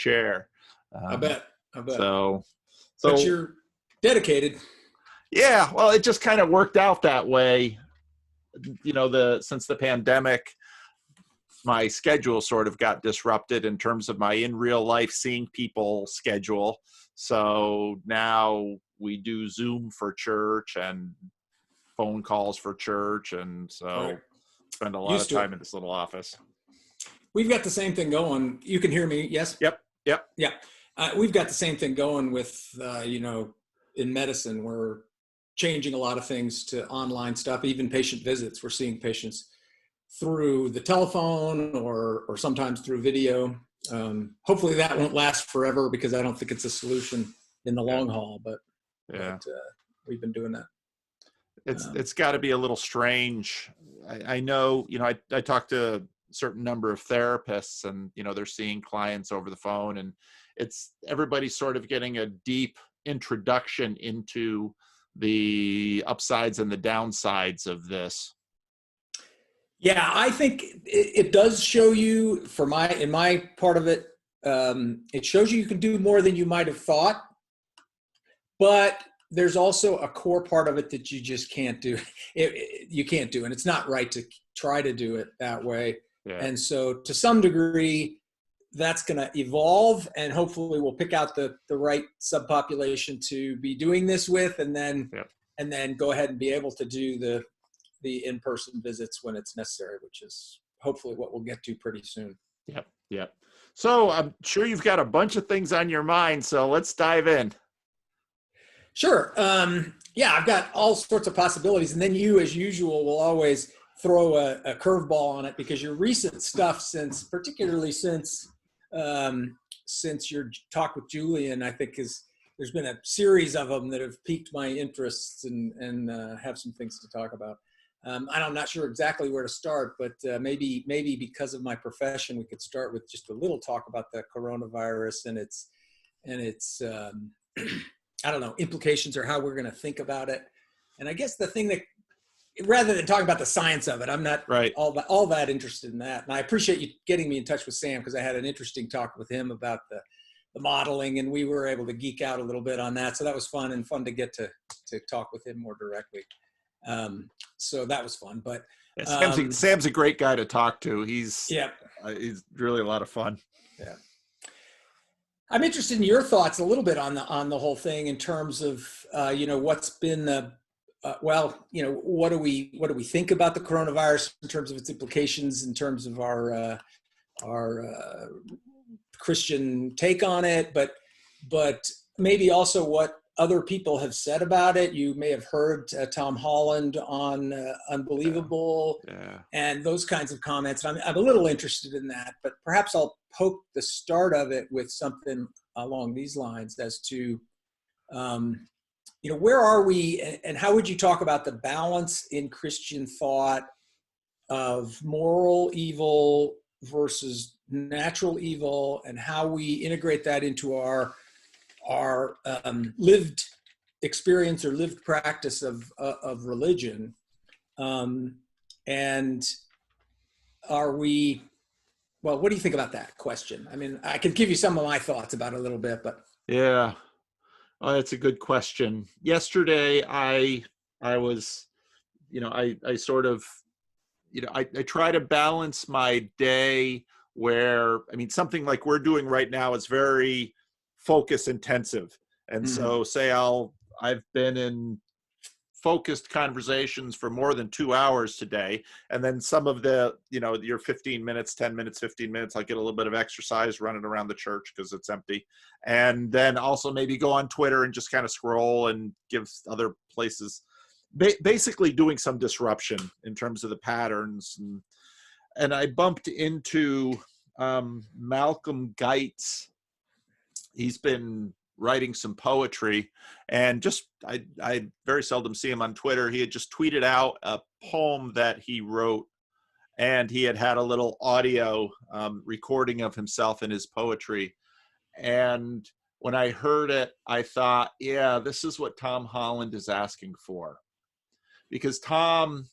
chair. I bet. So but you're dedicated. Yeah, well, it just kind of worked out that way. Since the pandemic, my schedule sort of got disrupted in terms of my in real life seeing people schedule. So now we do Zoom for church and phone calls for church. And so spend a lot of time in this little office. We've got the same thing going. You can hear me, yes? Yep. Yeah. We've got the same thing going with, in medicine, we're changing a lot of things to online stuff, even patient visits. We're seeing patients through the telephone or sometimes through video. Hopefully that won't last forever, because I don't think it's a solution in the long haul, but we've been doing that. It's got to be a little strange. I know, I talked to a certain number of therapists, and, they're seeing clients over the phone, and everybody's sort of getting a deep introduction into the upsides and the downsides of this. Yeah, I think it does show you, in my part of it, it shows you can do more than you might have thought, but there's also a core part of it that you just can't do. You can't do, and it's not right to try to do it that way. Yeah. And so to some degree, that's going to evolve, and hopefully we'll pick out the right subpopulation to be doing this with, and then go ahead and be able to do the in-person visits when it's necessary, which is hopefully what we'll get to pretty soon. Yep. So I'm sure you've got a bunch of things on your mind, so let's dive in. Sure. I've got all sorts of possibilities, and then you, as usual, will always throw a curveball on it, because your recent stuff, particularly since your talk with Julian, I think there's been a series of them that have piqued my interests and have some things to talk about. I'm not sure exactly where to start, but maybe because of my profession, we could start with just a little talk about the coronavirus and its I don't know, implications, or how we're going to think about it. And I guess the thing that, rather than talking about the science of it, I'm not all that interested in that. And I appreciate you getting me in touch with Sam, because I had an interesting talk with him about the modeling, and we were able to geek out a little bit on that. So that was fun to get to talk with him more directly. So that was fun. But Sam's a great guy to talk to. He's really a lot of fun. Yeah. I'm interested in your thoughts a little bit on the whole thing, in terms of what's been what do we think about the coronavirus in terms of its implications, in terms of our Christian take on it, but maybe also what other people have said about it. You may have heard Tom Holland on Unbelievable and those kinds of comments. I'm a little interested in that, but perhaps I'll poke the start of it with something along these lines as to, where are we, and how would you talk about the balance in Christian thought of moral evil versus natural evil, and how we integrate that into our lived experience or lived practice of religion, and are we? Well, what do you think about that question? I mean, I could give you some of my thoughts about it a little bit, but yeah, that's a good question. Yesterday, I was, I sort of, I try to balance my day where, something like we're doing right now is very focus intensive. And so I've been in focused conversations for more than 2 hours today. And then some of the, your 15 minutes, 10 minutes, 15 minutes, I get a little bit of exercise running around the church because it's empty. And then also maybe go on Twitter and just kind of scroll and give other places, basically doing some disruption in terms of the patterns. And I bumped into Malcolm Geitz. He's been writing some poetry, and I very seldom see him on Twitter. He had just tweeted out a poem that he wrote, and he had a little audio recording of himself in his poetry. And when I heard it, I thought, yeah, this is what Tom Holland is asking for. Because Tom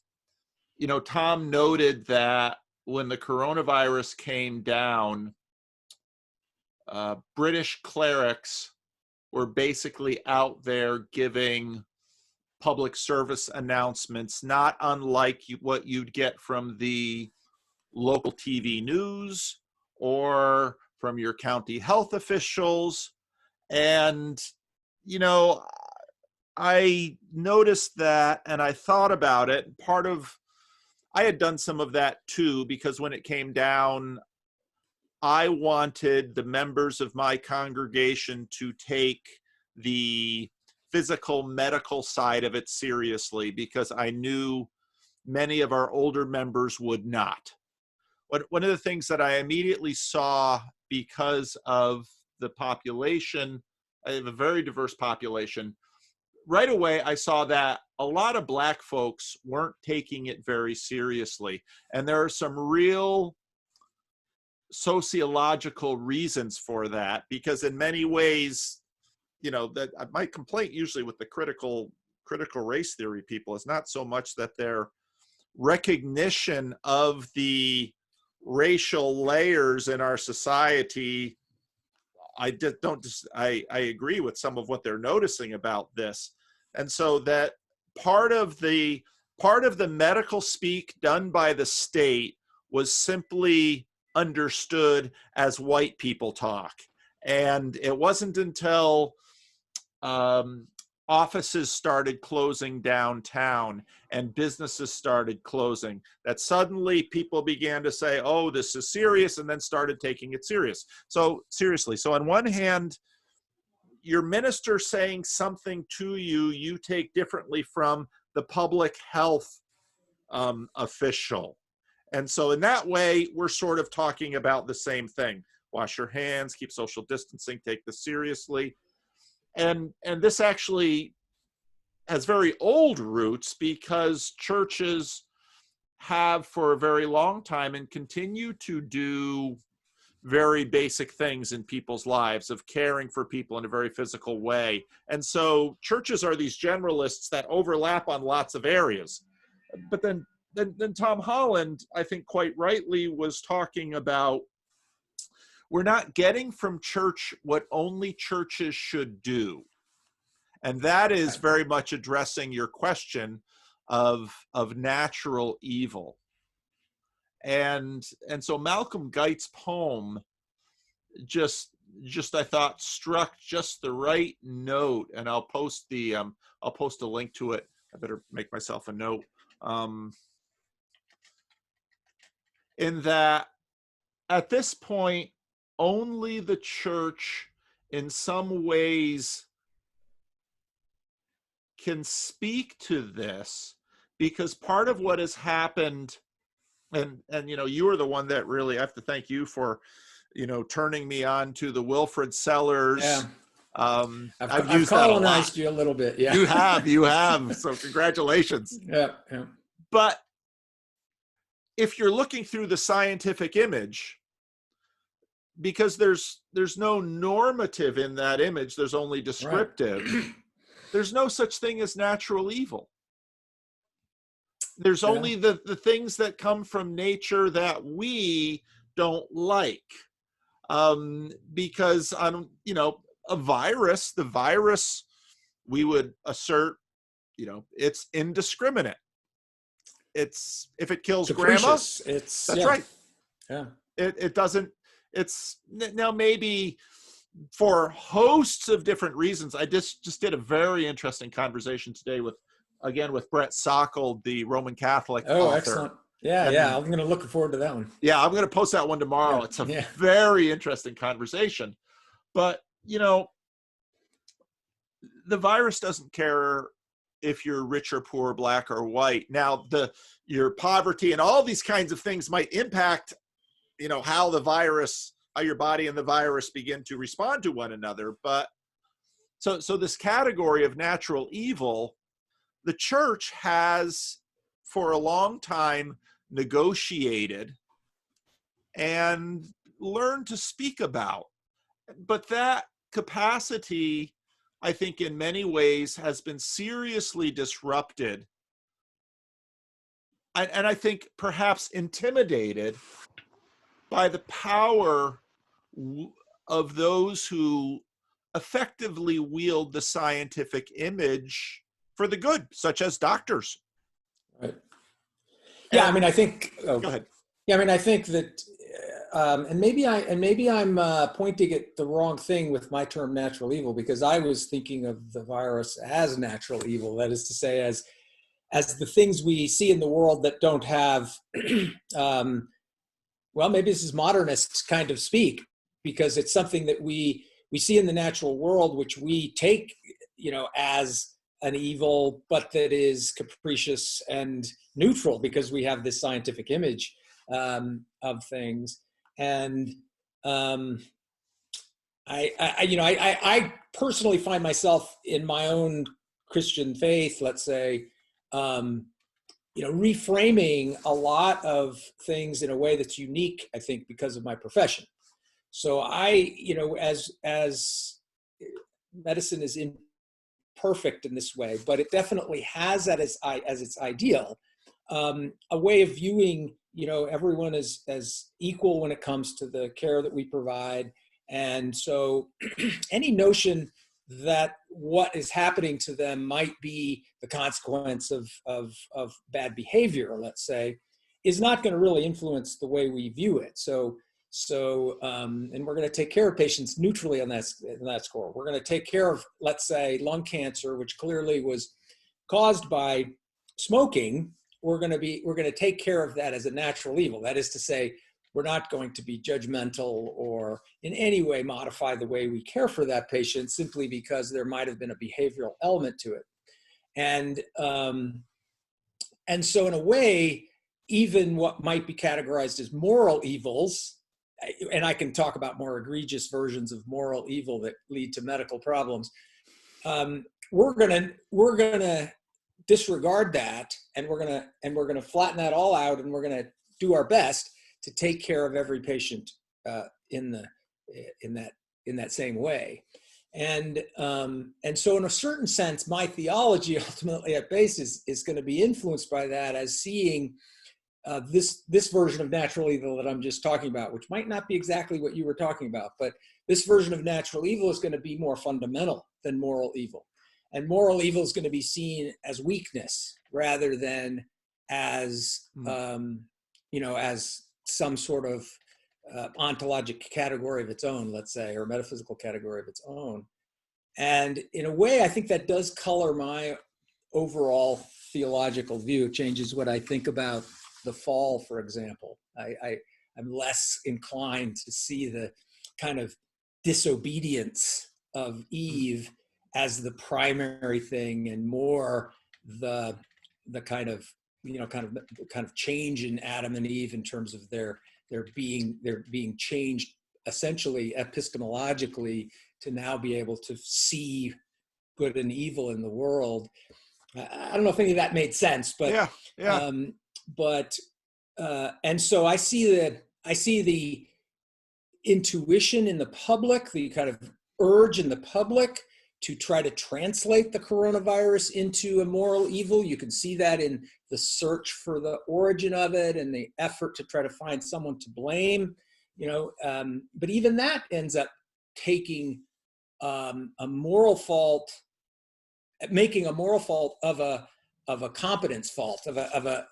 noted that when the coronavirus came down, British clerics were basically out there giving public service announcements, not unlike what you'd get from the local TV news or from your county health officials. And, you know, I noticed that and I thought about it. I had done some of that too, because when it came down, I wanted the members of my congregation to take the physical medical side of it seriously, because I knew many of our older members would not. One of the things that I immediately saw, because of the population, I have a very diverse population, right away I saw that a lot of Black folks weren't taking it very seriously. And there are some real sociological reasons for that, because in many ways, you know, that my complaint usually with the critical race theory people is not so much that their recognition of the racial layers in our society. I agree with some of what they're noticing about this. And so that part of the medical speak done by the state was simply understood as white people talk. And it wasn't until offices started closing downtown and businesses started closing that suddenly people began to say, oh, this is serious, and then started taking it seriously. So on one hand, your minister saying something to you, you take differently from the public health official. And so in that way, we're sort of talking about the same thing. Wash your hands, keep social distancing, take this seriously. And this actually has very old roots, because churches have for a very long time and continue to do very basic things in people's lives of caring for people in a very physical way. And so churches are these generalists that overlap on lots of areas. But then Tom Holland, I think quite rightly, was talking about, we're not getting from church what only churches should do. And that is very much addressing your question of natural evil. And so Malcolm Geit's poem just I thought struck just the right note. And I'll post a link to it. I better make myself a note. In that, at this point, only the church in some ways can speak to this, because part of what has happened, and you know, you are the one that really, I have to thank you for, you know, turning me on to the Wilfrid Sellers. Yeah. I've I've used colonized you a little bit. Yeah. You have. So congratulations. Yeah. But if you're looking through the scientific image, because there's no normative in that image, there's only descriptive. Right. There's no such thing as natural evil. There's only the things that come from nature that we don't like. Because you know, the virus, we would assert, you know, it's indiscriminate. It's, if it kills grandma, that's right. Yeah. It doesn't, it's now maybe for hosts of different reasons. I just did a very interesting conversation today with Brett Sockel, the Roman Catholic author. Excellent. Yeah, I'm going to look forward to that one. Yeah, I'm going to post that one tomorrow. Yeah, it's a very interesting conversation. But, you know, the virus doesn't care if you're rich or poor, Black or white. Now, your poverty and all these kinds of things might impact, you know, how your body and the virus begin to respond to one another. But so this category of natural evil, the church has for a long time negotiated and learned to speak about. But that capacity, I think, in many ways has been seriously disrupted, and I think perhaps intimidated by the power of those who effectively wield the scientific image for the good, such as doctors. Right. Yeah, I And mean, I think. go ahead. Yeah, I mean, I think that, and maybe I'm pointing at the wrong thing with my term "natural evil," because I was thinking of the virus as natural evil. That is to say, as the things we see in the world that don't have. Well, maybe this is modernist kind of speak, because it's something that we see in the natural world, which we take, as an evil, but that is capricious and neutral because we have this scientific image of things. And I personally find myself in my own Christian faith, let's say, reframing a lot of things in a way that's unique, I think, because of my profession. So as medicine is imperfect in this way, but it definitely has as its ideal, a way of viewing, everyone as equal when it comes to the care that we provide. And so any notion that what is happening to them might be the consequence of bad behavior, let's say, is not going to really influence the way we view it. So and we're going to take care of patients neutrally on that score. We're going to take care of, let's say, lung cancer, which clearly was caused by smoking. We're going to take care of that as a natural evil. That is to say, we're not going to be judgmental or in any way modify the way we care for that patient simply because there might have been a behavioral element to it. And so in a way, even what might be categorized as moral evils, and I can talk about more egregious versions of moral evil that lead to medical problems, we're gonna disregard that, and we're gonna flatten that all out, and we're gonna do our best to take care of every patient in that same way. And so in a certain sense, my theology ultimately at base is going to be influenced by that, as seeing this version of natural evil that I'm just talking about, which might not be exactly what you were talking about, but this version of natural evil is going to be more fundamental than moral evil. And moral evil is going to be seen as weakness rather than as, as some sort of ontologic category of its own, let's say, or metaphysical category of its own. And in a way, I think that does color my overall theological view. It changes what I think about the fall, for example. I'm less inclined to see the kind of disobedience of Eve as the primary thing, and more the kind of change in Adam and Eve in terms of their being changed essentially epistemologically to now be able to see good and evil in the world. I don't know if any of that made sense, but yeah. And so I see the intuition in the public, the kind of urge in the public to try to translate the coronavirus into a moral evil. You can see that in the search for the origin of it and the effort to try to find someone to blame, but even that ends up taking a moral fault, making a moral fault of a competence fault, the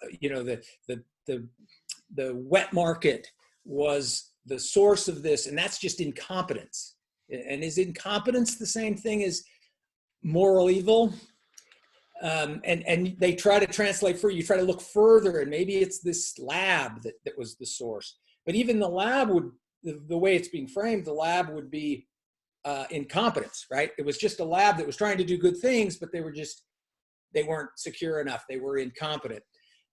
wet market was the source of this, and that's just incompetence. And is incompetence the same thing as moral evil? And they try to translate you try to look further, and maybe it's this lab that was the source. But even the lab the way it's being framed, the lab would be incompetence, right? It was just a lab that was trying to do good things, but they weren't secure enough. They were incompetent.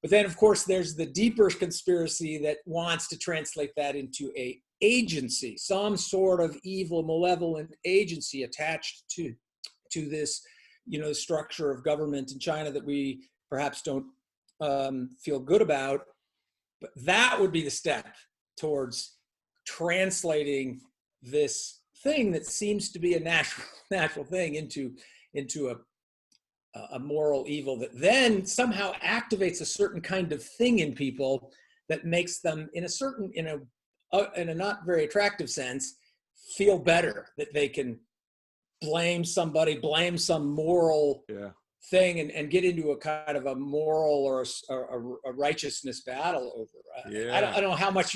But then, of course, there's the deeper conspiracy that wants to translate that into a agency, some sort of evil, malevolent agency attached to this, structure of government in China that we perhaps don't feel good about. But that would be the step towards translating this thing that seems to be a natural thing into a moral evil that then somehow activates a certain kind of thing in people that makes them, in a not very attractive sense, feel better that they can blame somebody, blame some moral thing, and get into a kind of a moral or a righteousness battle over. I don't know how much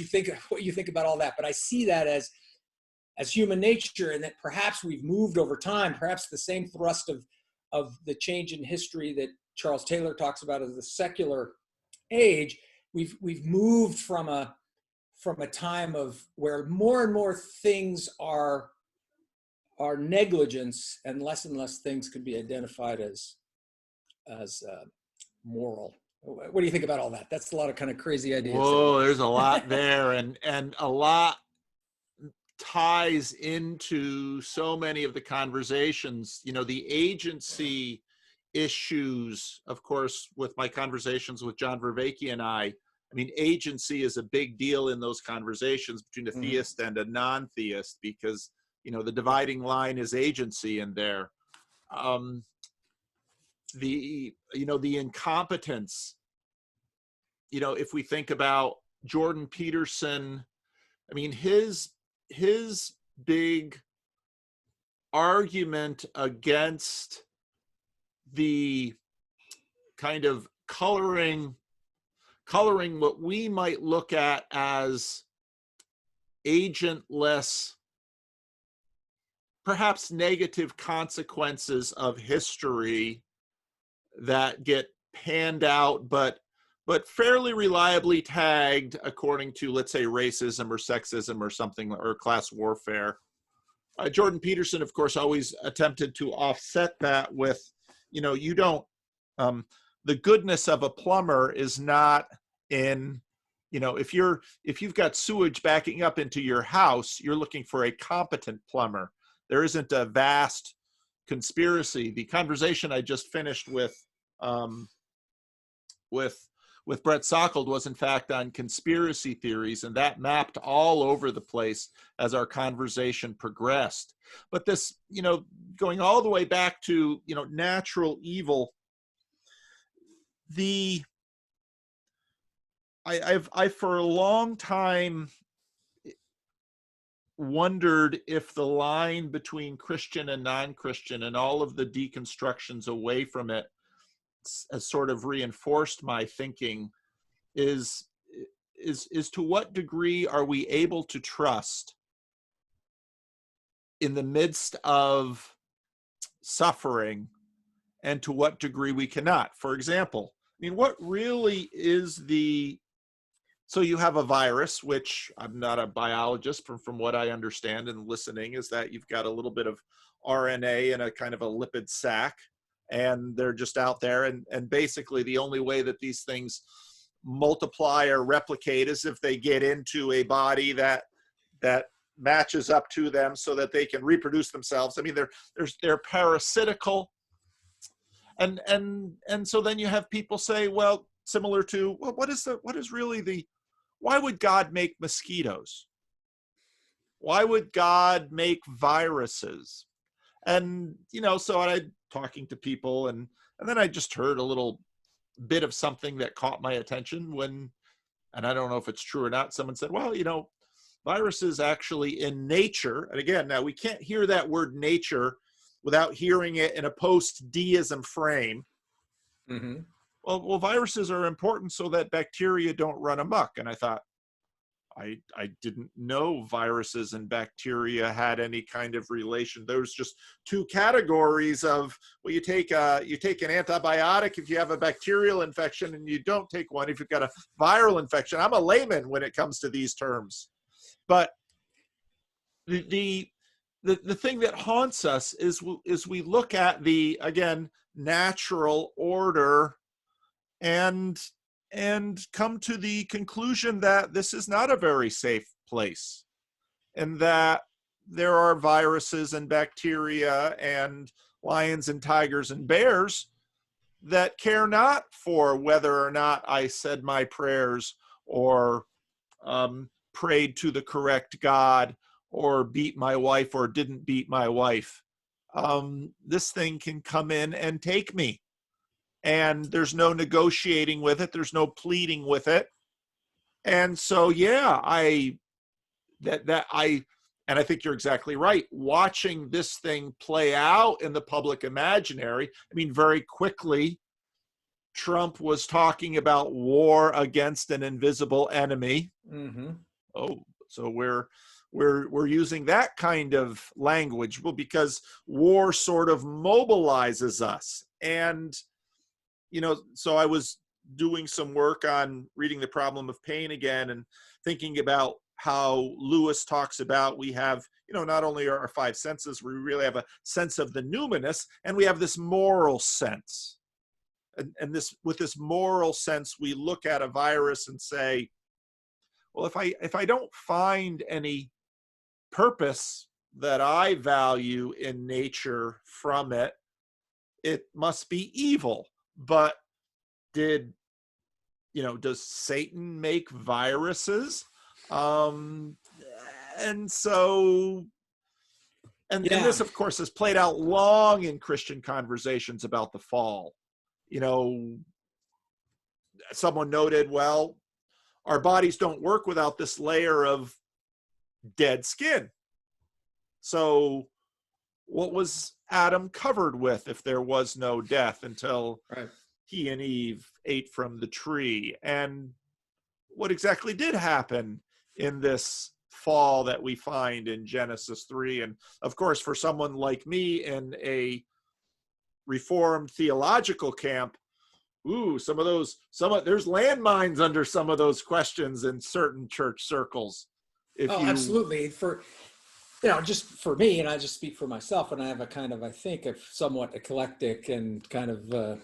what you think about all that, but I see that as human nature, and that perhaps we've moved over time. Perhaps the same thrust of the change in history that Charles Taylor talks about as the secular age. We've moved from a time of where more and more things are negligence, and less things can be identified as moral. What do you think about all that? That's a lot of kind of crazy ideas. Whoa, there's a lot there, and a lot ties into so many of the conversations. The agency issues, of course, with my conversations with John Vervaeke and I mean, agency is a big deal in those conversations between a theist and a non-theist, because, the dividing line is agency in there. The incompetence, if we think about Jordan Peterson, I mean, his big argument against the kind of coloring what we might look at as agentless, perhaps negative consequences of history that get panned out, but fairly reliably tagged according to, let's say, racism or sexism or something, or class warfare. Jordan Peterson, of course, always attempted to offset that with, you don't, the goodness of a plumber is not in, if you've got sewage backing up into your house, you're looking for a competent plumber. There isn't a vast conspiracy. The conversation I just finished with Brett Sockold was in fact on conspiracy theories, and that mapped all over the place as our conversation progressed. But this, going all the way back to, natural evil, I've for a long time wondered if the line between Christian and non-Christian and all of the deconstructions away from it has sort of reinforced my thinking is to what degree are we able to trust in the midst of suffering, and to what degree we cannot. For example, I mean, what really is so you have a virus, which I'm not a biologist, from what I understand and listening, is that you've got a little bit of RNA in a kind of a lipid sac, and they're just out there. And basically the only way that these things multiply or replicate is if they get into a body that matches up to them so that they can reproduce themselves. I mean, they're parasitical. And so then you have people say, well, similar to, well, what is really why would God make mosquitoes? Why would God make viruses? And, so I'm talking to people, and then I just heard a little bit of something that caught my attention and I don't know if it's true or not, someone said, well, viruses actually in nature, and again, now we can't hear that word nature without hearing it in a post-deism frame. Mm-hmm. Well, viruses are important so that bacteria don't run amok. And I thought, I didn't know viruses and bacteria had any kind of relation. There's just two categories of, well, you take an antibiotic if you have a bacterial infection, and you don't take one if you've got a viral infection. I'm a layman when it comes to these terms. But the thing that haunts us is we look at the, again, natural order and come to the conclusion that this is not a very safe place, and that there are viruses and bacteria and lions and tigers and bears that care not for whether or not I said my prayers or prayed to the correct God or beat my wife or didn't beat my wife. This thing can come in and take me. And there's no negotiating with it. There's no pleading with it. And so, yeah, I And I think you're exactly right. Watching this thing play out in the public imaginary, I mean, very quickly, Trump was talking about war against an invisible enemy. Mm-hmm. Oh, so we're using that kind of language, well, because war sort of mobilizes us. And, you know, so I was doing some work on reading The Problem of Pain again and thinking about how Lewis talks about we have, you know, not only our five senses, we really have a sense of the numinous, and we have this moral sense. And this, with this moral sense, we look at a virus and say, well, if I don't find any purpose that I value in nature from it, it must be evil. But does Satan make viruses? And so, and this, of course, has played out long in Christian conversations about the fall. You know, someone noted, well, our bodies don't work without this layer of dead skin. So what was Adam covered with if there was no death until he and Eve ate from the tree? And what exactly did happen in this fall that we find in Genesis 3? And of course, for someone like me in a Reformed theological camp, there's landmines under some of those questions in certain church circles. Absolutely. Just for me, and I just speak for myself, and I have a kind of, I think, a somewhat eclectic and kind of,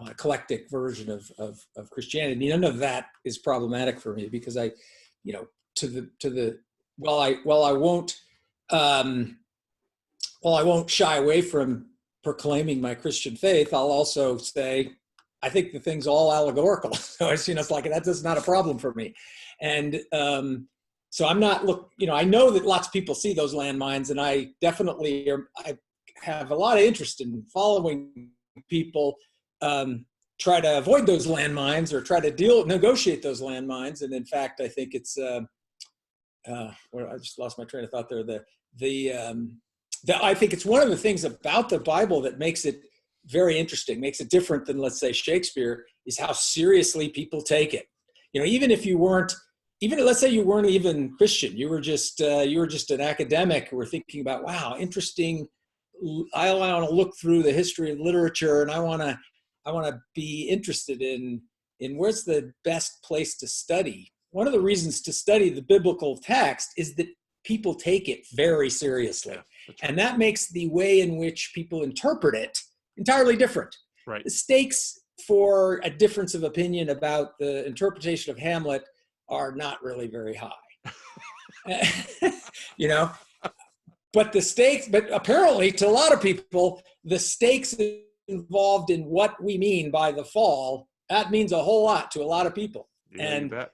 eclectic version of Christianity. None of that is problematic for me because I won't shy away from proclaiming my Christian faith, I'll also say, I think the thing's all allegorical. So it's like, that's not a problem for me. And so I'm not, I know that lots of people see those landmines, and I definitely I have a lot of interest in following people try to avoid those landmines or try to negotiate those landmines. And in fact, I think it's, I just lost my train of thought there. I think it's one of the things about the Bible that makes it very interesting, makes it different than, let's say, Shakespeare, is how seriously people take it. Even if you weren't, let's say you weren't even Christian, you were just an academic who were thinking about, wow, interesting. I want to look through the history of literature, and I want to be interested in where's the best place to study. One of the reasons to study the biblical text is that people take it very seriously. Yeah, right. And that makes the way in which people interpret it entirely different. Right. The stakes for a difference of opinion about the interpretation of Hamlet are not really very high. But apparently to a lot of people, the stakes involved in what we mean by the fall, that means a whole lot to a lot of people. Yeah,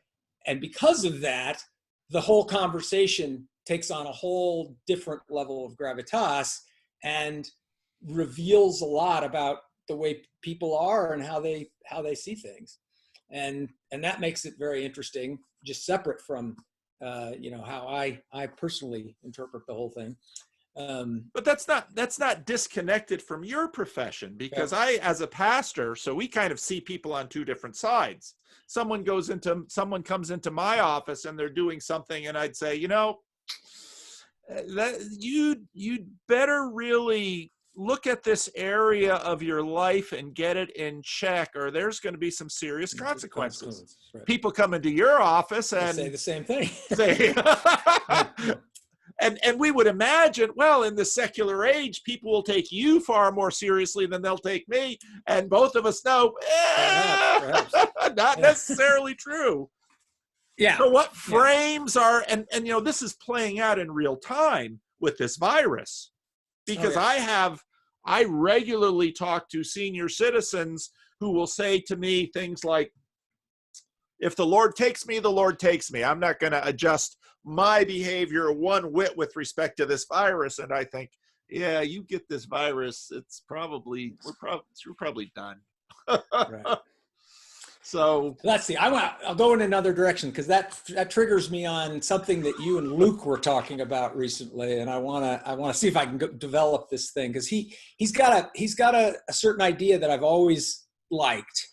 and because of that, the whole conversation takes on a whole different level of gravitas and reveals a lot about the way people are and how they see things. And that makes it very interesting, just separate from how I personally interpret the whole thing. But that's not disconnected from your profession, because I, as a pastor, so we kind of see people on two different sides. Someone comes into my office and they're doing something, and I'd say, that you'd better really look at this area of your life and get it in check, or there's going to be some serious consequences. Right. People come into your office and say the same thing. And we would imagine, well, in the secular age, people will take you far more seriously than they'll take me. And both of us know, perhaps. Not necessarily true. Yeah. So what frames are, and this is playing out in real time with this virus, because I regularly talk to senior citizens who will say to me things like, if the Lord takes me, the Lord takes me. I'm not going to adjust my behavior one whit with respect to this virus. And I think, yeah, you get this virus, we're probably done. Right. So let's see. I'll go in another direction because that triggers me on something that you and Luke were talking about recently, and I wanna see if I can develop this thing because he's got a certain idea that I've always liked,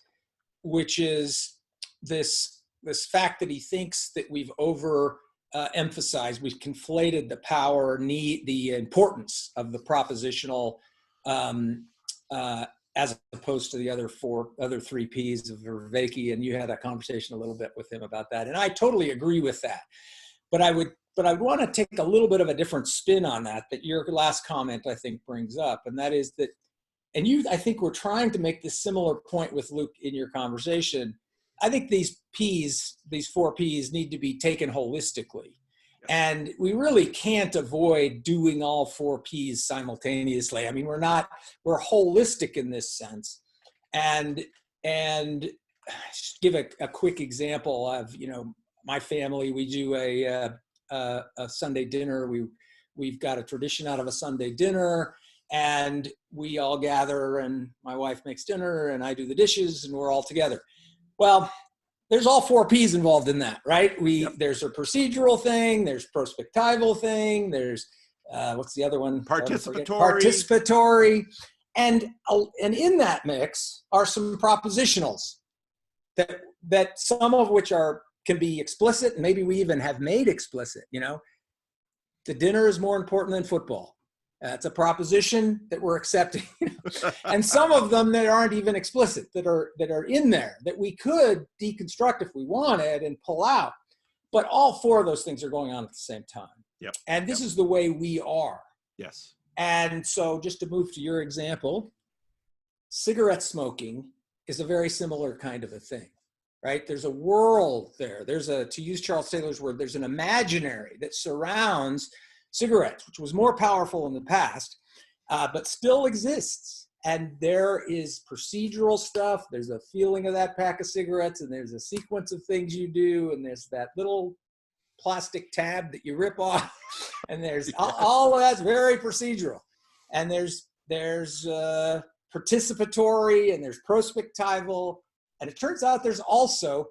which is this fact that he thinks that we've emphasized, we've conflated the power, the importance of the propositional as opposed to the other three P's of Vervaeke, and you had a conversation a little bit with him about that, and I totally agree with that. But I want to take a little bit of a different spin on that your last comment I think brings up, and that is that, and I think we're trying to make this similar point with Luke in your conversation. I think these four P's need to be taken holistically. And we really can't avoid doing all four P's simultaneously. I mean, we're holistic in this sense. And just give a quick example of, my family, we do a Sunday dinner. We've got a tradition out of a Sunday dinner, and we all gather, and my wife makes dinner and I do the dishes, and we're all together. Well, there's all four P's involved in that, right? There's a procedural thing, there's prospectival thing, there's what's the other one? Participatory. And in that mix are some propositionals that some of which can be explicit, and maybe we even have made explicit. The dinner is more important than football. It's a proposition that we're accepting, and some of them that aren't even explicit, that are in there, that we could deconstruct if we wanted and pull out. But all four of those things are going on at the same time. Yep. And this is the way we are. Yes. And so just to move to your example, cigarette smoking is a very similar kind of a thing, right? There's a world there. To use Charles Taylor's word, there's an imaginary that surrounds cigarettes, which was more powerful in the past, but still exists. And there is procedural stuff. There's a feeling of that pack of cigarettes, and there's a sequence of things you do, and there's that little plastic tab that you rip off, and there's all of that's very procedural. And there's participatory, and there's prospectival, and it turns out there's also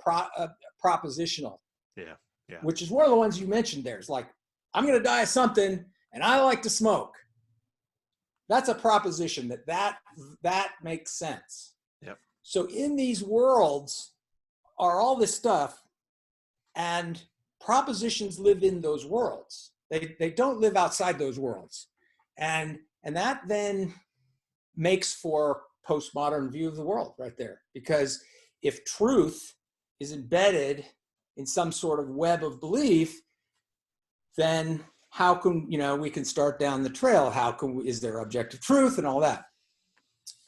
propositional. Yeah. Which is one of the ones you mentioned there. It's like, I'm going to die of something, and I like to smoke. That's a proposition that makes sense. Yep. So in these worlds are all this stuff, and propositions live in those worlds. They don't live outside those worlds. And that then makes for postmodern view of the world right there. Because if truth is embedded in some sort of web of belief, then how can, we can start down the trail. Is there objective truth and all that?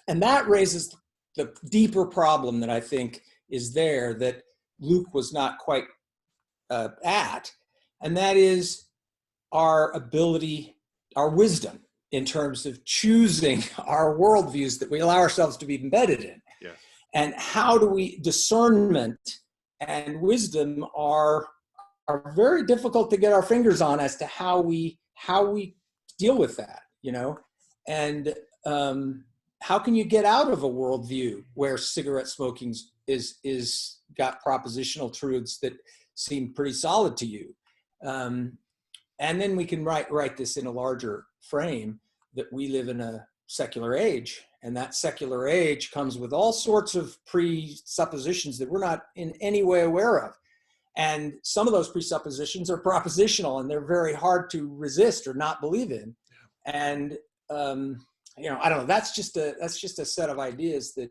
And that raises the deeper problem that I think is there that Luke was not quite at, and that is our ability, our wisdom in terms of choosing our worldviews that we allow ourselves to be embedded in. Yeah. And how do discernment and wisdom are very difficult to get our fingers on as to how we deal with that, and how can you get out of a worldview where cigarette smoking is got propositional truths that seem pretty solid to you, and then we can write this in a larger frame that we live in a secular age, and that secular age comes with all sorts of presuppositions that we're not in any way aware of. And some of those presuppositions are propositional, and they're very hard to resist or not believe in. And I don't know. That's just a set of ideas that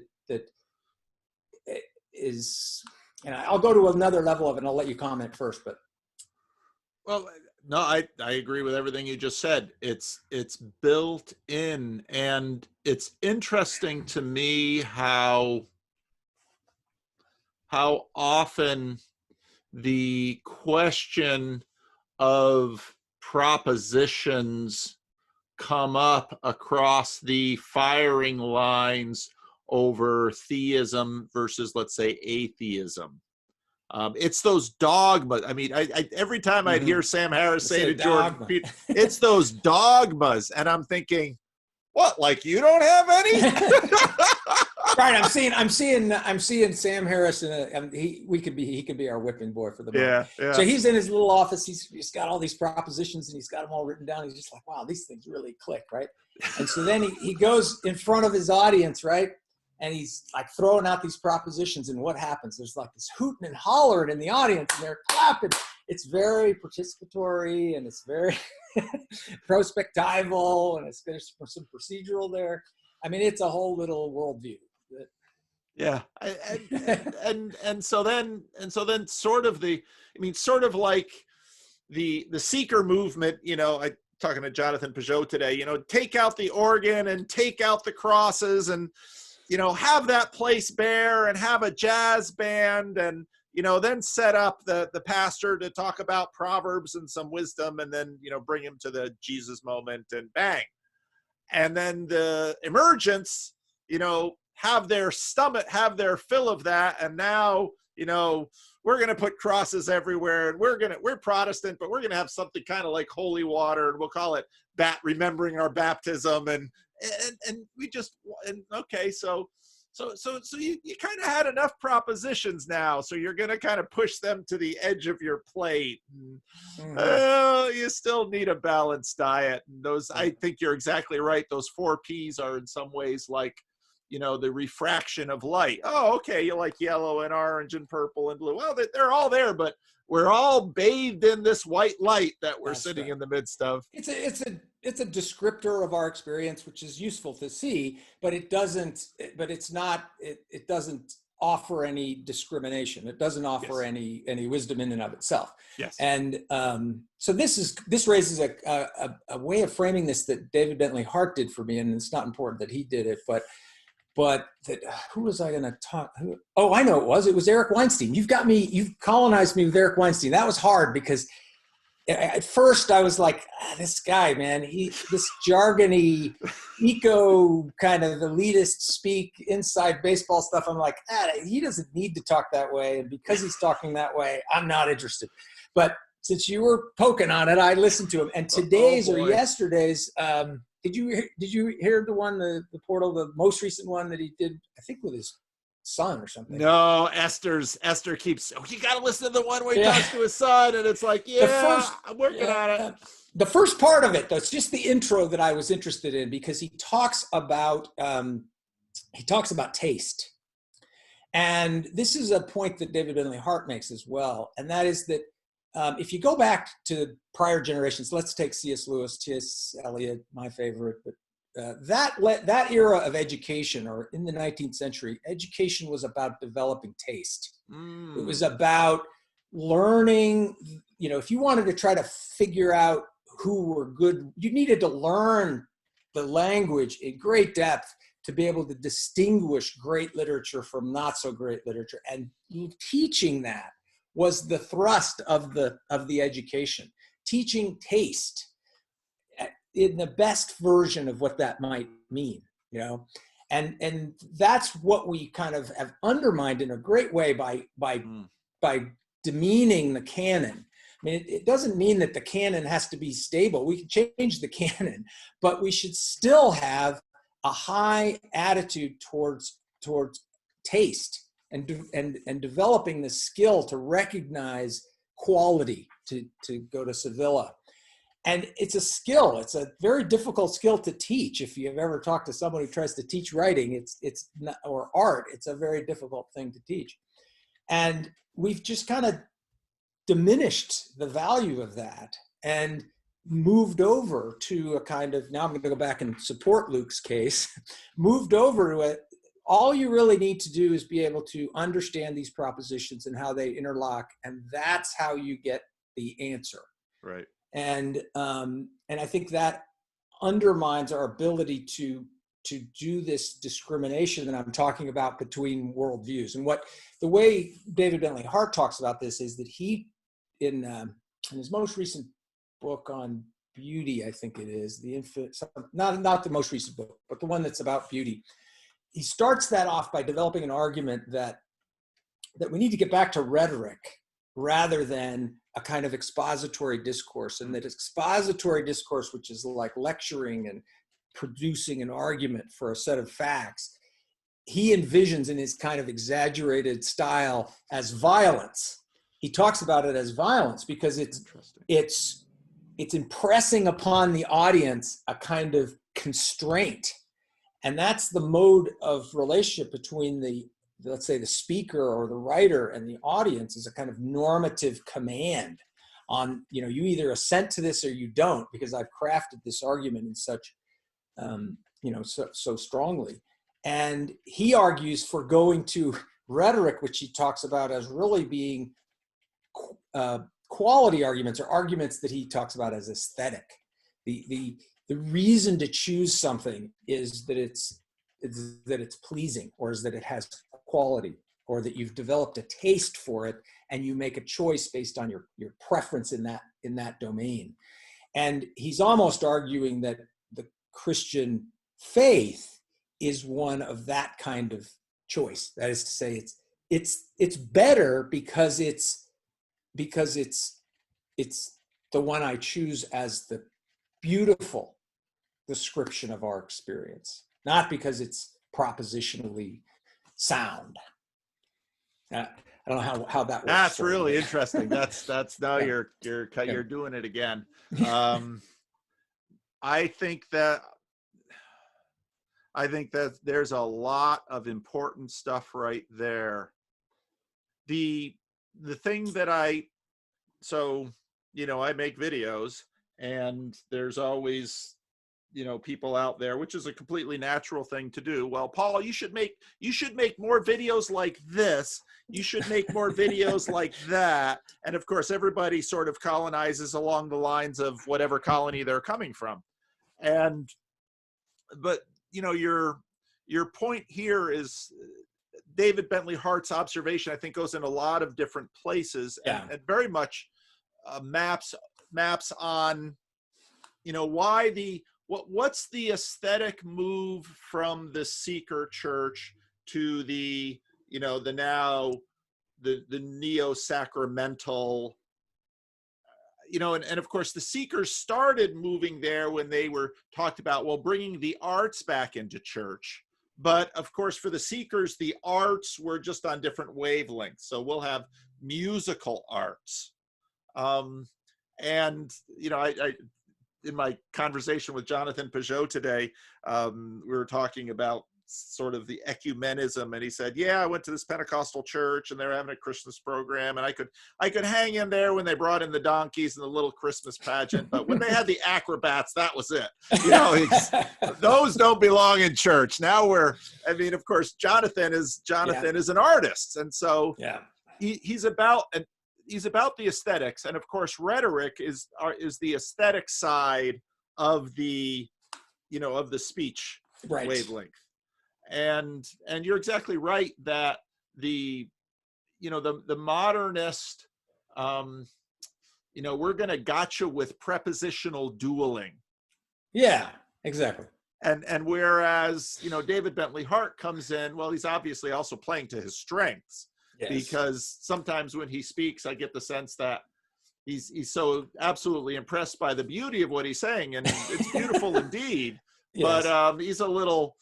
is. And I'll go to another level of it, and I'll let you comment first. But no, I agree with everything you just said. It's built in, and it's interesting to me how often the question of propositions come up across the firing lines over theism versus, let's say, atheism. It's those dogmas. I mean, I every time I'd hear Sam Harris say to Jordan Peterson, it's those dogmas. And I'm thinking, what, like you don't have any? Right. I'm seeing Sam Harris he could be our whipping boy for the moment. Yeah, So yeah. he's in his little office. He's got all these propositions and he's got them all written down. He's just like, wow, these things really click, right? And so then he goes in front of his audience, right? And he's like throwing out these propositions, and what happens? There's like this hooting and hollering in the audience, and they're clapping. It's very participatory, and it's very prospectival, and there's some procedural there. I mean, it's a whole little worldview. Yeah, and so then sort of sort of like the seeker movement. I talking to Jonathan Peugeot today. Take out the organ and take out the crosses, and have that place bare and have a jazz band, and then set up the pastor to talk about Proverbs and some wisdom, and then bring him to the Jesus moment, and bang, and then the emergence, have their fill of that, and now we're going to put crosses everywhere, and we're Protestant, but we're going to have something kind of like holy water, and we'll call it remembering our baptism, and we just, okay, so you kind of had enough propositions now, so you're going to kind of push them to the edge of your plate. You still need a balanced diet, and I think you're exactly right. Those 4 Ps are in some ways like the refraction of light. Oh, okay, you like yellow and orange and purple and blue. Well, they're all there, but we're all bathed in this white light that we're sitting in the midst of. It's a descriptor of our experience, which is useful to see, but it doesn't offer any discrimination. It doesn't offer any wisdom in and of itself. Yes. And so this raises a way of framing this that David Bentley Hart did for me, and it's not important that he did it, but who was I going to talk? Oh, I know it was Eric Weinstein. You've colonized me with Eric Weinstein. That was hard because at first I was like, this guy, man, this jargony, eco kind of elitist speak inside baseball stuff. I'm like, he doesn't need to talk that way. And because he's talking that way, I'm not interested. But since you were poking on it, I listened to him. And today's or yesterday's, did you hear the portal, the most recent one that he did, I think with his son or something? No, Esther keeps, you got to listen to the one where he talks to his son, and it's like, I'm working on it. The first part of it, though, it's just the intro that I was interested in, because he talks about taste. And this is a point that David Bentley Hart makes as well, and that is that if you go back to prior generations, let's take C.S. Lewis, T.S. Eliot, my favorite, but that era of education, or in the 19th century, education was about developing taste. It was about learning, if you wanted to try to figure out who were good, you needed to learn the language in great depth to be able to distinguish great literature from not so great literature. And teaching that was the thrust of the education, teaching taste in the best version of what that might mean, and that's what we kind of have undermined in a great way by demeaning the canon. I mean, it doesn't mean that the canon has to be stable. We can change the canon, but we should still have a high attitude towards taste and developing the skill to recognize quality, to go to Sevilla. And it's a skill. It's a very difficult skill to teach. If you've ever talked to someone who tries to teach writing, it's not, or art, it's a very difficult thing to teach. And we've just kind of diminished the value of that and moved over to a kind of, now I'm going to go back and support Luke's case, moved over to it. All you really need to do is be able to understand these propositions and how they interlock, and that's how you get the answer. Right. And I think that undermines our ability to do this discrimination that I'm talking about between worldviews. And the way David Bentley Hart talks about this is that he, in his most recent book on beauty, I think it is, not the most recent book, but the one that's about beauty. He starts that off by developing an argument that we need to get back to rhetoric rather than a kind of expository discourse, and that expository discourse, which is like lecturing and producing an argument for a set of facts, he envisions in his kind of exaggerated style as violence. He talks about it as violence because it's impressing upon the audience a kind of constraint. And that's the mode of relationship between let's say the speaker or the writer and the audience, is a kind of normative command on, you either assent to this or you don't, because I've crafted this argument in such, so strongly. And he argues for going to rhetoric, which he talks about as really being quality arguments, or arguments that he talks about as aesthetic. The reason to choose something is that it's pleasing, or is that it has quality, or that you've developed a taste for it and you make a choice based on your preference in that domain. And he's almost arguing that the Christian faith is one of that kind of choice. That is to say, it's better because it's the one I choose as the beautiful description of our experience, not because it's propositionally sound. I don't know how that works. That's really interesting. That's now you're doing it again. I think that there's a lot of important stuff right there. The thing that I make videos, and there's always, people out there, which is a completely natural thing to do. Well, Paul, you should make more videos like this. You should make more videos like that. And of course, everybody sort of colonizes along the lines of whatever colony they're coming from. But your point here is David Bentley Hart's observation, I think, goes in a lot of different places, and very much maps on, what's the aesthetic move from the seeker church to the neo-sacramental, and of course the seekers started moving there when they were talked about, bringing the arts back into church. But of course, for the seekers, the arts were just on different wavelengths. So we'll have musical arts. I in my conversation with Jonathan Peugeot today, we were talking about sort of the ecumenism, and he said, I went to this Pentecostal church and they were having a Christmas program, and I could hang in there when they brought in the donkeys and the little Christmas pageant, but when they had the acrobats, that was it. Those don't belong in church. Now of course, Jonathan is an artist, and so he's about the aesthetics, and of course rhetoric is the aesthetic side of the speech wavelength. And you're exactly right that the modernist, we're going to gotcha with prepositional dueling. Yeah, exactly. And whereas, David Bentley Hart comes in, he's obviously also playing to his strengths. Yes. Because sometimes when he speaks, I get the sense that he's so absolutely impressed by the beauty of what he's saying, and it's beautiful indeed. Yes. But he's a little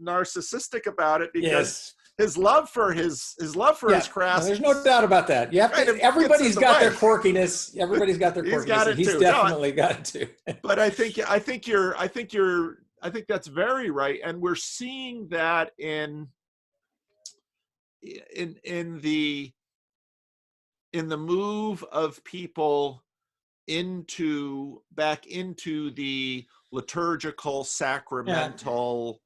narcissistic about it, because his love for his craft. There's no doubt about that. Everybody's got their quirkiness. Everybody's got their quirkiness. He's definitely got it too. But I think that's very right, and we're seeing that in the move of people back into the liturgical, sacramental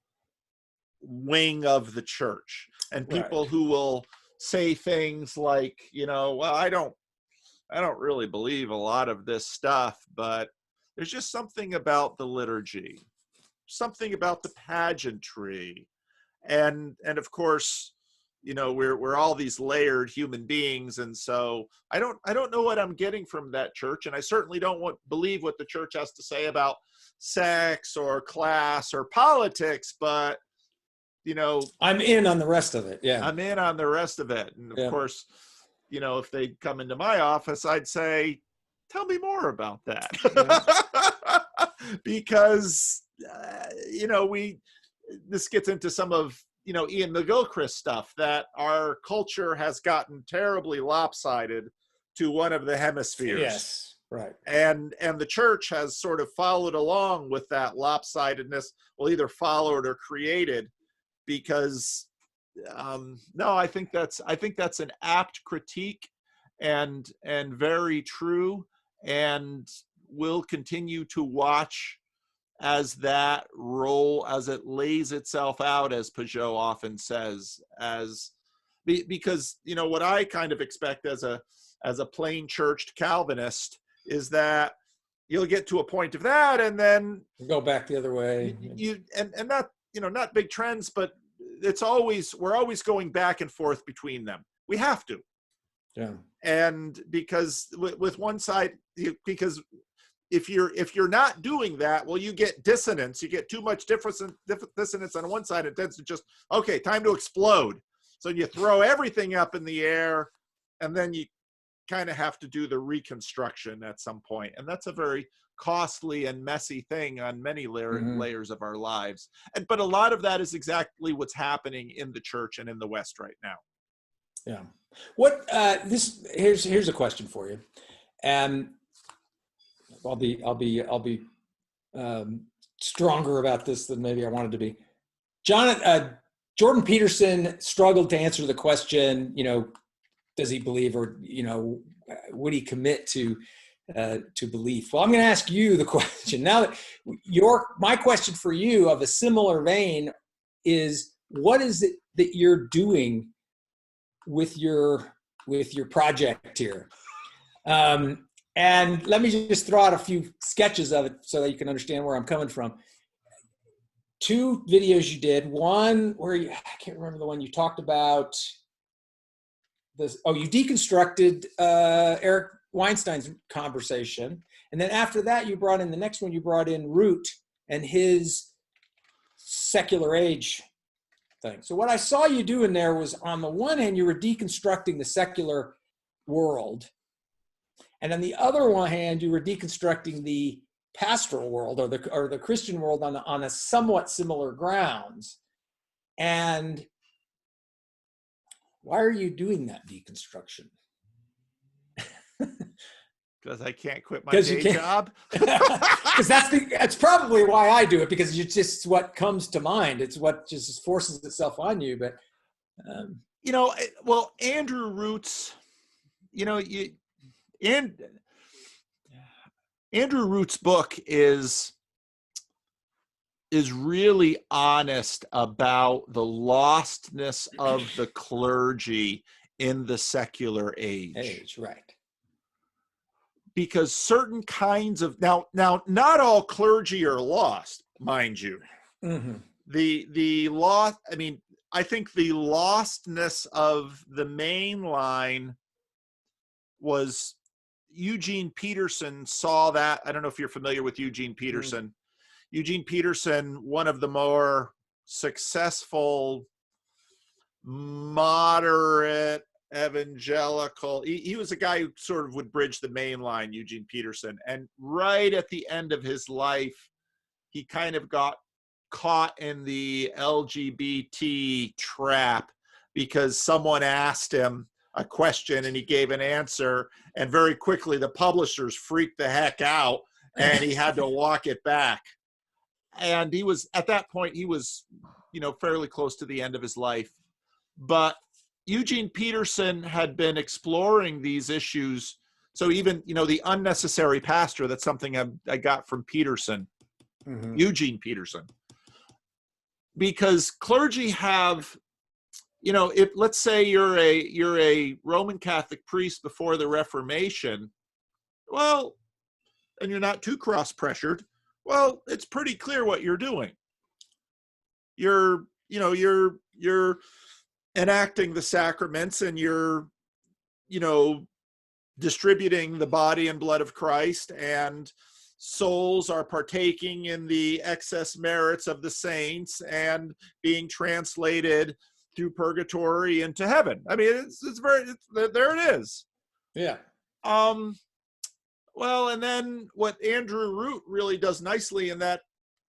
wing of the church, and people who will say things like, I don't really believe a lot of this stuff, but there's just something about the liturgy, something about the pageantry, and of course, we're all these layered human beings, and so I don't know what I'm getting from that church, and I certainly don't believe what the church has to say about sex or class or politics, but I'm in on the rest of it. Yeah, I'm in on the rest of it, and of course, if they come into my office, I'd say, tell me more about that, because this gets into some of, Ian McGilchrist stuff, that our culture has gotten terribly lopsided to one of the hemispheres. Yes, right. And the church has sort of followed along with that lopsidedness, well, either followed or created, because no, I think that's an apt critique, and very true, and we'll continue to watch as that role, as it lays itself out, as Peugeot often says, because what I kind of expect as a plain churched Calvinist is that you'll get to a point of that, and then Go back the other way. and not, not big trends, but we're always going back and forth between them. We have to. Yeah. And because with one side, because if you're not doing that, well, you get dissonance. You get too much dissonance on one side. It tends to just, okay, time to explode. So you throw everything up in the air, and then you kind of have to do the reconstruction at some point. And that's a very costly and messy thing on many layers of our lives. But a lot of that is exactly what's happening in the church and in the West right now. Yeah. Here's a question for you. And I'll be stronger about this than maybe I wanted to be. Jordan Peterson struggled to answer the question, does he believe, or, would he commit to belief? Well, I'm going to ask you the question now. That my question for you, of a similar vein, is what is it that you're doing with your project here? And let me just throw out a few sketches of it so that you can understand where I'm coming from. 2 videos you did. One where I can't remember the one you talked about. You deconstructed Eric Weinstein's conversation. And then after that, you brought in Root and his secular age thing. So what I saw you doing there was, on the one hand, you were deconstructing the secular world. And on the other hand, you were deconstructing the pastoral world, or the Christian world, on a somewhat similar grounds. And why are you doing that deconstruction? Because I can't quit my day job. Because that's probably why I do it, because it's just what comes to mind. It's what just forces itself on you. But well, Andrew Root's, Andrew Root's book is really honest about the lostness of the clergy in the secular age. Right. Because certain kinds of now not all clergy are lost, mind you. Mm-hmm. The lost, I think the lostness of the main line was Eugene Peterson saw that. I don't know if you're familiar with Eugene Peterson. Mm-hmm. Eugene Peterson, one of the more successful moderate evangelical, he was a guy who sort of would bridge the main line, Eugene Peterson. And right at the end of his life, he kind of got caught in the LGBT trap, because someone asked him a question and he gave an answer, and very quickly the publishers freaked the heck out and he had to walk it back. And he was, at that point, he was, fairly close to the end of his life. But Eugene Peterson had been exploring these issues. So even, the unnecessary pastor, that's something I got from Peterson, mm-hmm. Eugene Peterson. Because clergy have, if let's say you're a Roman Catholic priest before the Reformation, well, and you're not too cross-pressured, well, it's pretty clear what you're doing. You're enacting the sacraments, and you're, distributing the body and blood of Christ, and souls are partaking in the excess merits of the saints and being translated through purgatory into heaven. There it is. Yeah. Well, and then what Andrew Root really does nicely in that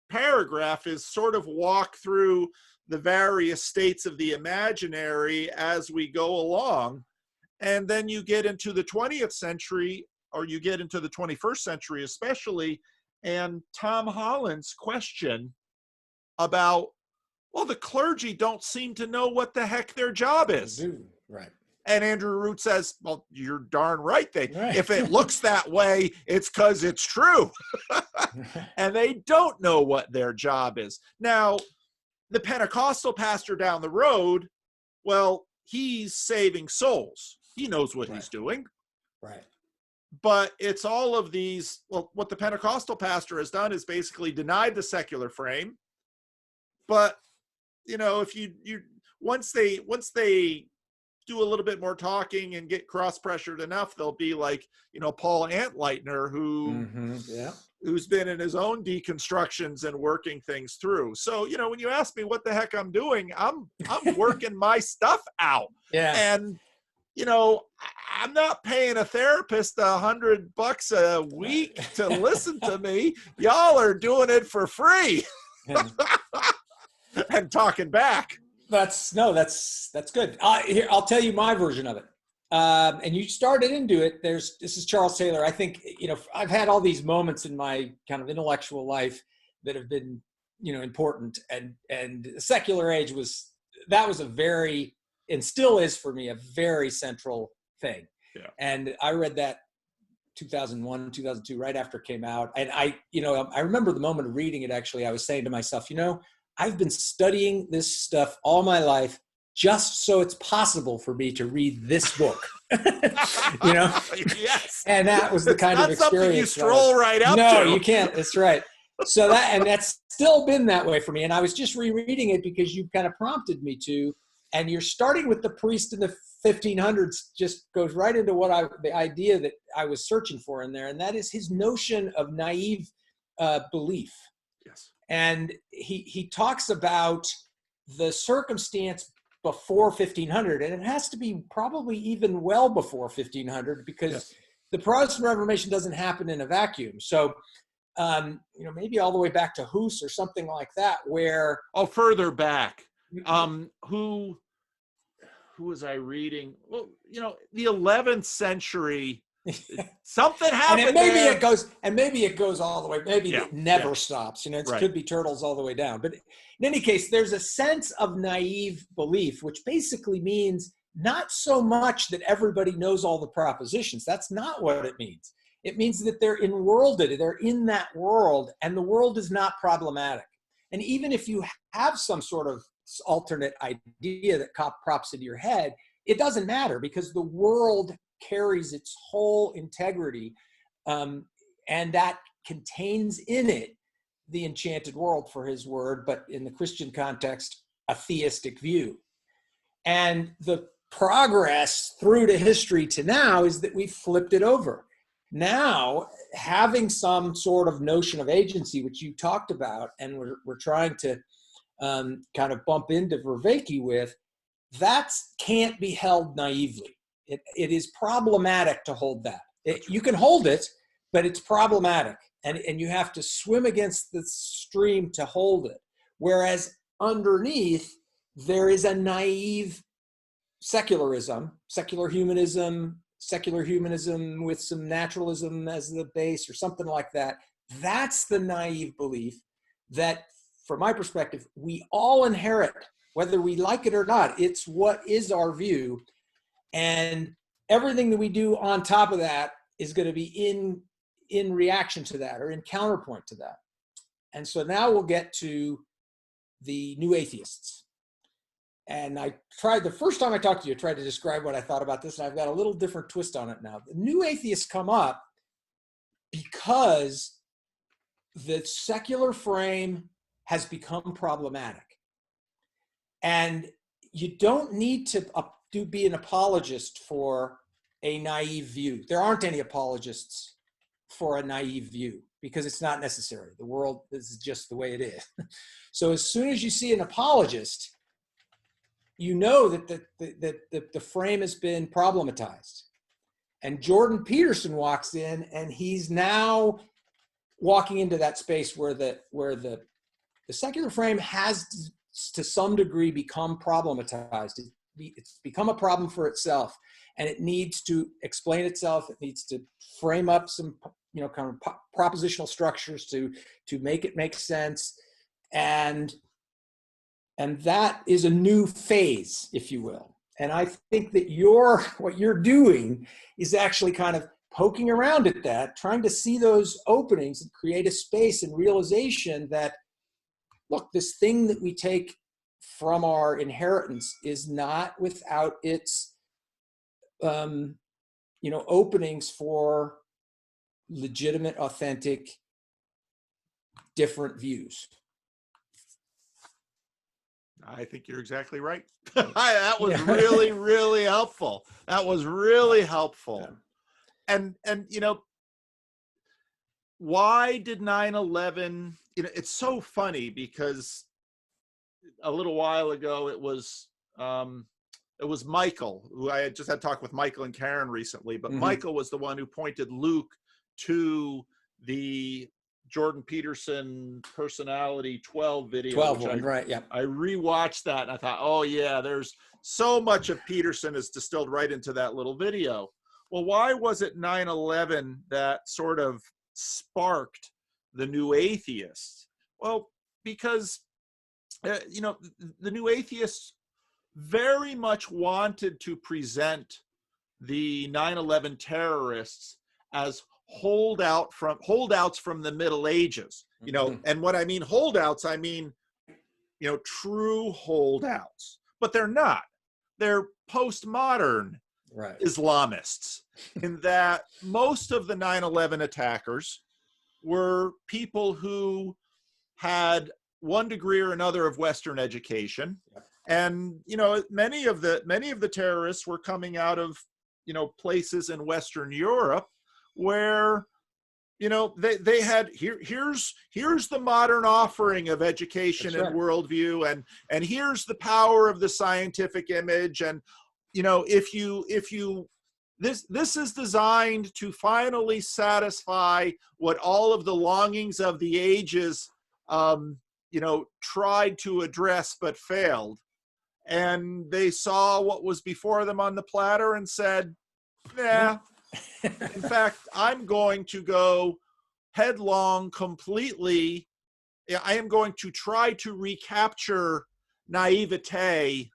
paragraph is sort of walk through the various states of the imaginary as we go along. And then you get into the 20th century, or you get into the 21st century especially, and Tom Holland's question about, well, the clergy don't seem to know what the heck their job is. Right. And Andrew Root says, well, you're darn right. Right. If it looks that way, it's because it's true. And they don't know what their job is. Now, the Pentecostal pastor down the road, well, he's saving souls. He knows what he's doing. Right. But it's all of these, well, what the Pentecostal pastor has done is basically denied the secular frame. But, you know, if you once they do a little bit more talking and get cross-pressured enough, they'll be like, you know, Paul Antleitner, who's been in his own deconstructions and working things through. So, you know, when you ask me what the heck I'm doing, I'm working my stuff out. Yeah. And, you know, I'm not paying a therapist $100 a week to listen to me. Y'all are doing it for free. And talking back. That's good. Here, I'll tell you my version of it. And you started into it. This is Charles Taylor. I think, you know, I've had all these moments in my kind of intellectual life that have been, you know, important. And the secular age was a very, and still is for me, a very central thing. Yeah. And I read that 2001, 2002, right after it came out. And I remember the moment of reading it, actually, I was saying to myself, you know, I've been studying this stuff all my life just so it's possible for me to read this book. You know? Yes. And that was the kind of experience. Not something you stroll right up to. No, you can't. That's right. So that's still been that way for me. And I was just rereading it because you kind of prompted me to. And you're starting with the priest in the 1500s, just goes right into the idea that I was searching for in there. And that is his notion of naive belief. Yes. And he talks about the circumstance before 1500, and it has to be probably even well before 1500 because the Protestant Reformation doesn't happen in a vacuum. So, you know, maybe all the way back to Hus or something like that, where further back. Who was I reading? Well, you know, the 11th century. Something happened. And maybe it goes all the way. Maybe it never stops. You know, it could be turtles all the way down. But in any case, there's a sense of naive belief, which basically means not so much that everybody knows all the propositions. That's not what it means. It means that they're enworlded. They're in that world, and the world is not problematic. And even if you have some sort of alternate idea that props into your head, it doesn't matter because the world carries its whole integrity, and that contains in it the enchanted world, for his word, but in the Christian context, a theistic view. And the progress through to history to now is that we've flipped it over. Now, having some sort of notion of agency, which you talked about, and we're trying to kind of bump into Vervaeke with, that can't be held naively. It is problematic to hold that. You can hold it, but it's problematic. And you have to swim against the stream to hold it. Whereas underneath, there is a naive secularism, secular humanism with some naturalism as the base or something like that. That's the naive belief that, from my perspective, we all inherit, whether we like it or not. It's what is our view. And everything that we do on top of that is going to be in reaction to that or in counterpoint to that. And so now we'll get to the new atheists. And the first time I talked to you, I tried to describe what I thought about this, and I've got a little different twist on it now. The new atheists come up because the secular frame has become problematic. And you don't need to be an apologist for a naive view. There aren't any apologists for a naive view because it's not necessary. The world is just the way it is. So as soon as you see an apologist, you know that the frame has been problematized. And Jordan Peterson walks in, and he's now walking into that space where the the secular frame has to some degree become problematized. It's become a problem for itself, and it needs to explain itself. It needs to frame up some, kind of propositional structures to make it make sense. And that is a new phase, if you will. And I think that what you're doing is actually kind of poking around at that, trying to see those openings and create a space and realization that, look, this thing that we take from our inheritance is not without its, openings for legitimate, authentic, different views. I think you're exactly right. That was really, really helpful. That was really helpful. Yeah. And why did 9/11, it's so funny because a little while ago it was Michael, who I had just had talked with Michael and Karen recently, but Michael was the one who pointed Luke to the Jordan Peterson personality 12 video. 12 one, right, yeah. I rewatched that and I thought, oh yeah, there's so much of Peterson is distilled right into that little video. Well, why was it 9/11 that sort of sparked the new atheists? Well, because, the new atheists very much wanted to present the 9/11 terrorists as holdouts from the Middle Ages, and what I mean holdouts, I mean, true holdouts, but they're not. They're postmodern Islamists, in that most of the 9/11 attackers were people who had one degree or another of Western education. And, many of the terrorists were coming out of, places in Western Europe where, they had, here's the modern offering of education and worldview, and here's the power of the scientific image. And, this is designed to finally satisfy what all of the longings of the ages, tried to address but failed. And they saw what was before them on the platter and said, nah, in fact, I'm going to go headlong completely. I am going to try to recapture naivete,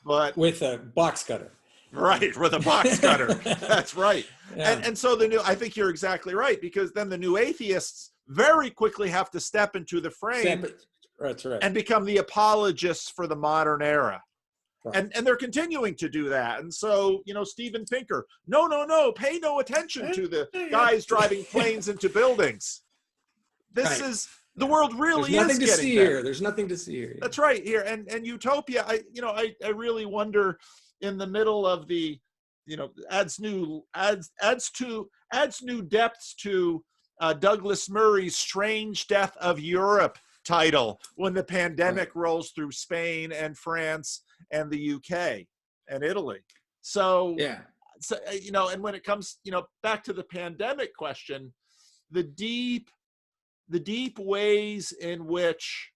but with a box cutter. Right, with a box cutter. That's right. Yeah. And so I think you're exactly right, because then the new atheists very quickly have to step into the frame. That's right. And become the apologists for the modern era. Right. And they're continuing to do that. And so, Steven Pinker, no, pay no attention to the guys driving planes into buildings. This is, the world really is getting better. There's nothing to see here. There's nothing to see here. That's right here. And utopia, I really wonder, in the middle of the, adds new depths to Douglas Murray's Strange Death of Europe title when the pandemic rolls through Spain and France and the UK and Italy. So, and when it comes, back to the pandemic question, the deep ways in which,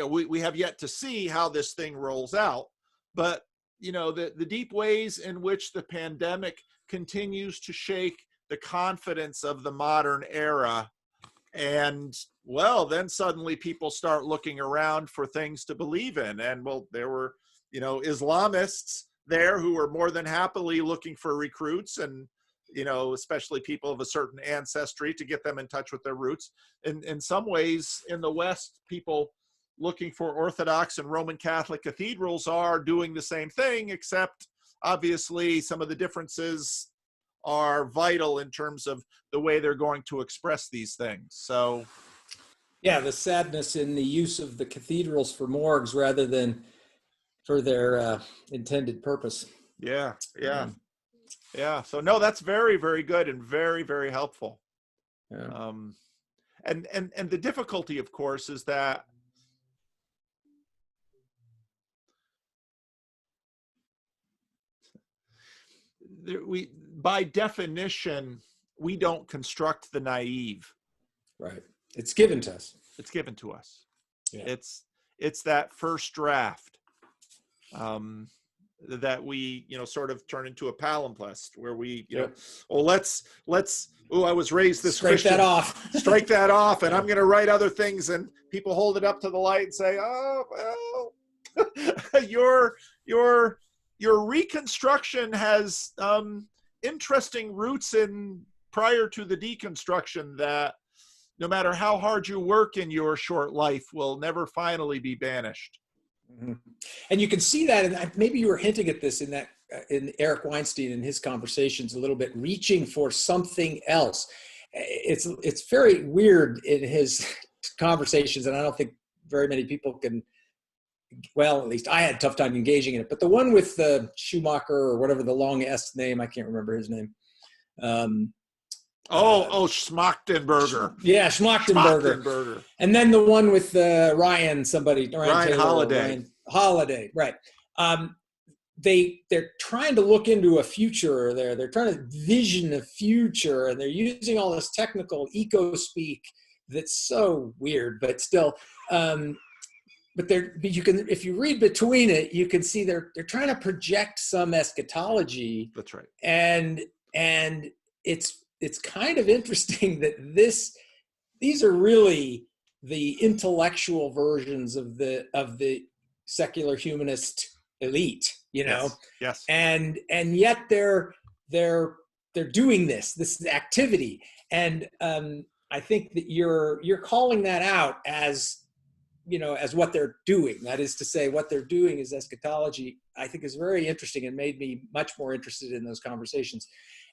we have yet to see how this thing rolls out, but, the deep ways in which the pandemic continues to shake the confidence of the modern era. And well, then suddenly people start looking around for things to believe in. And well, there were, Islamists there who were more than happily looking for recruits, and, especially people of a certain ancestry, to get them in touch with their roots. In some ways, in the West, people looking for Orthodox and Roman Catholic cathedrals are doing the same thing, except obviously some of the differences are vital in terms of the way they're going to express these things. So, yeah, the sadness in the use of the cathedrals for morgues rather than for their intended purpose. Yeah. So no, that's very, very good and very, very helpful. Yeah. And the difficulty, of course, is that by definition, we don't construct the naive. Right. It's given to us. It's given to us. Yeah. It's that first draft that we, sort of turn into a palimpsest where we, oh, let's, oh, I was raised this Scrape Christian. that off. Strike that off, and I'm going to write other things, and people hold it up to the light and say, oh, well, your reconstruction has interesting roots in prior to the deconstruction that no matter how hard you work in your short life will never finally be banished. Mm-hmm. And you can see that, and maybe you were hinting at this in Eric Weinstein in his conversations a little bit, reaching for something else. It's very weird in his conversations, and I don't think very many people can. Well, at least I had a tough time engaging in it. But the one with Schumacher or whatever the long S name, I can't remember his name. Schmachtenberger. Yeah, Schmachtenberger. And then the one with Ryan Holiday, right. They're trying to look into a future there. They're trying to vision a future, and they're using all this technical eco speak that's so weird, but still. But you can, if you read between it, you can see they're trying to project some eschatology. That's right. And it's kind of interesting that these are really the intellectual versions of the secular humanist elite, Yes. And yet they're doing this activity, and I think that you're calling that out as what they're doing. That is to say, what they're doing is eschatology. I think is very interesting and made me much more interested in those conversations.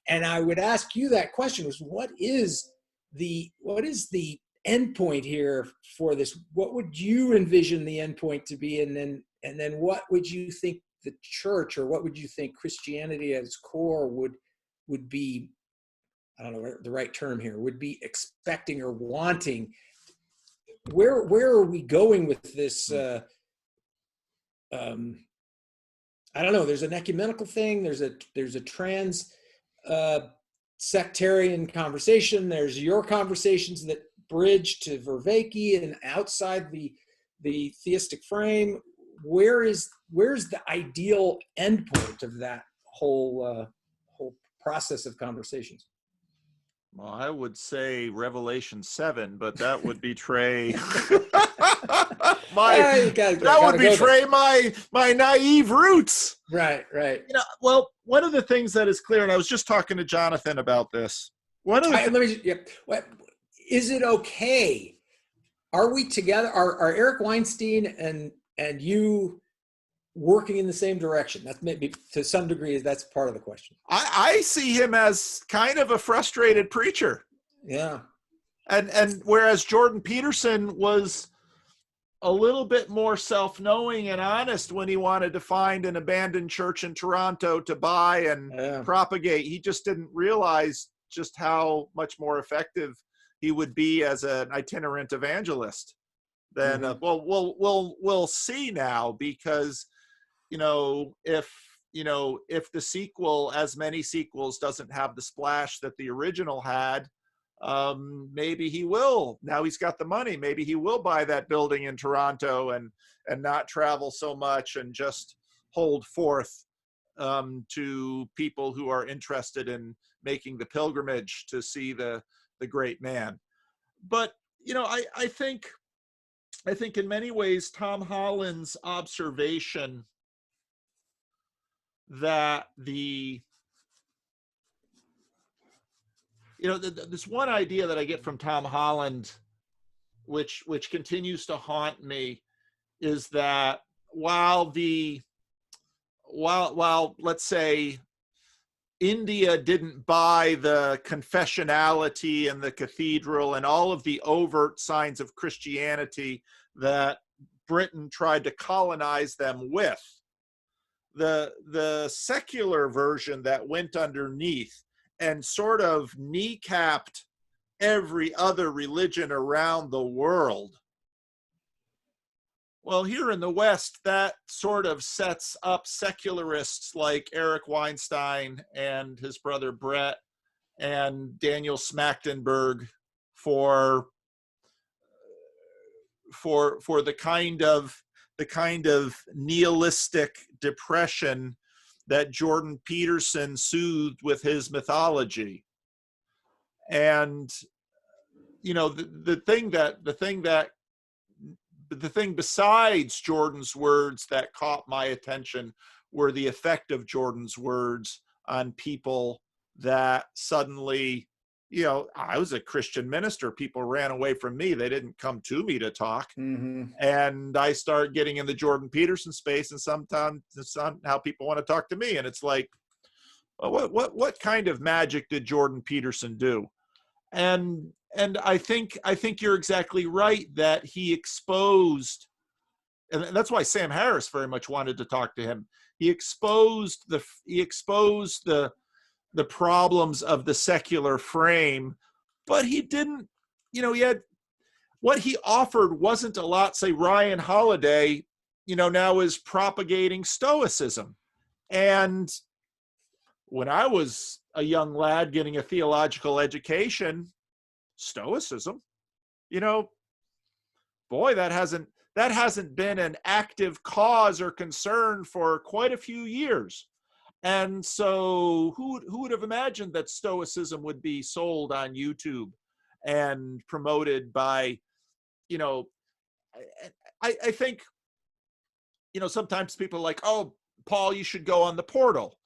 And I would ask you that question: was what is the end point here for this? What would you envision the end point to be? And then what would you think the church, or what would you think Christianity at its core would be? I don't know the right term here. Would be expecting or wanting. Where are we going with this? I don't know. There's an ecumenical thing. There's a trans sectarian conversation. There's your conversations that bridge to Vervaeke and outside the theistic frame. Where's the ideal endpoint of that whole process of conversations? Well, I would say Revelation 7, but that would betray my naive roots. Right. Well, one of the things that is clear, and I was just talking to Jonathan about this. Is it okay? Are we together? Are Eric Weinstein and you working in the same direction? That's maybe to some degree, that's part of the question. I see him as kind of a frustrated preacher. Yeah. And whereas Jordan Peterson was a little bit more self-knowing and honest when he wanted to find an abandoned church in Toronto to buy and propagate, he just didn't realize just how much more effective he would be as an itinerant evangelist. Then, we'll see now, because if the sequel, as many sequels, doesn't have the splash that the original had, maybe he will. Now he's got the money. Maybe he will buy that building in Toronto and not travel so much and just hold forth to people who are interested in making the pilgrimage to see the great man. But I think in many ways Tom Holland's observation that this one idea that I get from Tom Holland, which continues to haunt me, is that while let's say India didn't buy the confessionality and the cathedral and all of the overt signs of Christianity that Britain tried to colonize them with, the secular version that went underneath and sort of kneecapped every other religion around the world. Well, here in the West, that sort of sets up secularists like Eric Weinstein and his brother Brett and Daniel Schmachtenberg for for the kind of nihilistic depression that Jordan Peterson soothed with his mythology. And the thing besides Jordan's words that caught my attention were the effect of Jordan's words on people that suddenly, I was a Christian minister. People ran away from me. They didn't come to me to talk. Mm-hmm. And I start getting in the Jordan Peterson space, and sometimes somehow people want to talk to me. And it's like, well, what kind of magic did Jordan Peterson do? And I think you're exactly right that he exposed, and that's why Sam Harris very much wanted to talk to him. He exposed the problems of the secular frame, but he didn't, he had, what he offered wasn't a lot. Say Ryan Holiday, now is propagating Stoicism. And when I was a young lad getting a theological education, Stoicism, boy, that hasn't been an active cause or concern for quite a few years. And so who would have imagined that Stoicism would be sold on YouTube and promoted by, I think, sometimes people are like, oh, Paul, you should go on the portal.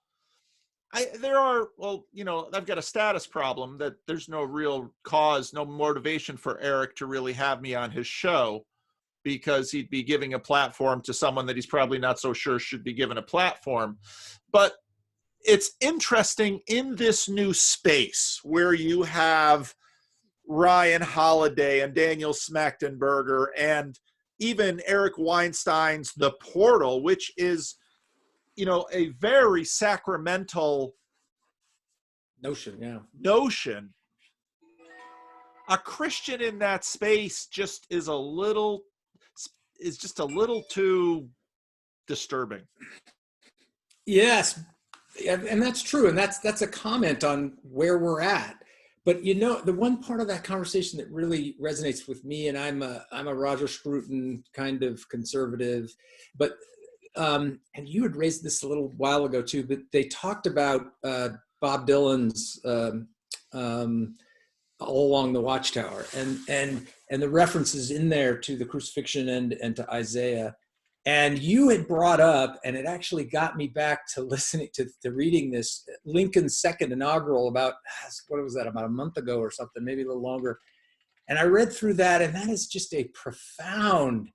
I've got a status problem that there's no real cause, no motivation for Eric to really have me on his show, because he'd be giving a platform to someone that he's probably not so sure should be given a platform. But it's interesting in this new space where you have Ryan Holiday and Daniel Smachtenberger and even Eric Weinstein's The Portal, which is, a very sacramental notion. A Christian in that space just is just a little too disturbing. Yes, and that's true, and that's a comment on where we're at. But the one part of that conversation that really resonates with me, and I'm a Roger Scruton kind of conservative, but and you had raised this a little while ago too, but they talked about Bob Dylan's All Along the Watchtower, and the references in there to the crucifixion and to Isaiah. And you had brought up, and it actually got me back to listening to reading this Lincoln's second inaugural about a month ago or something, maybe a little longer. And I read through that, and that is just a profound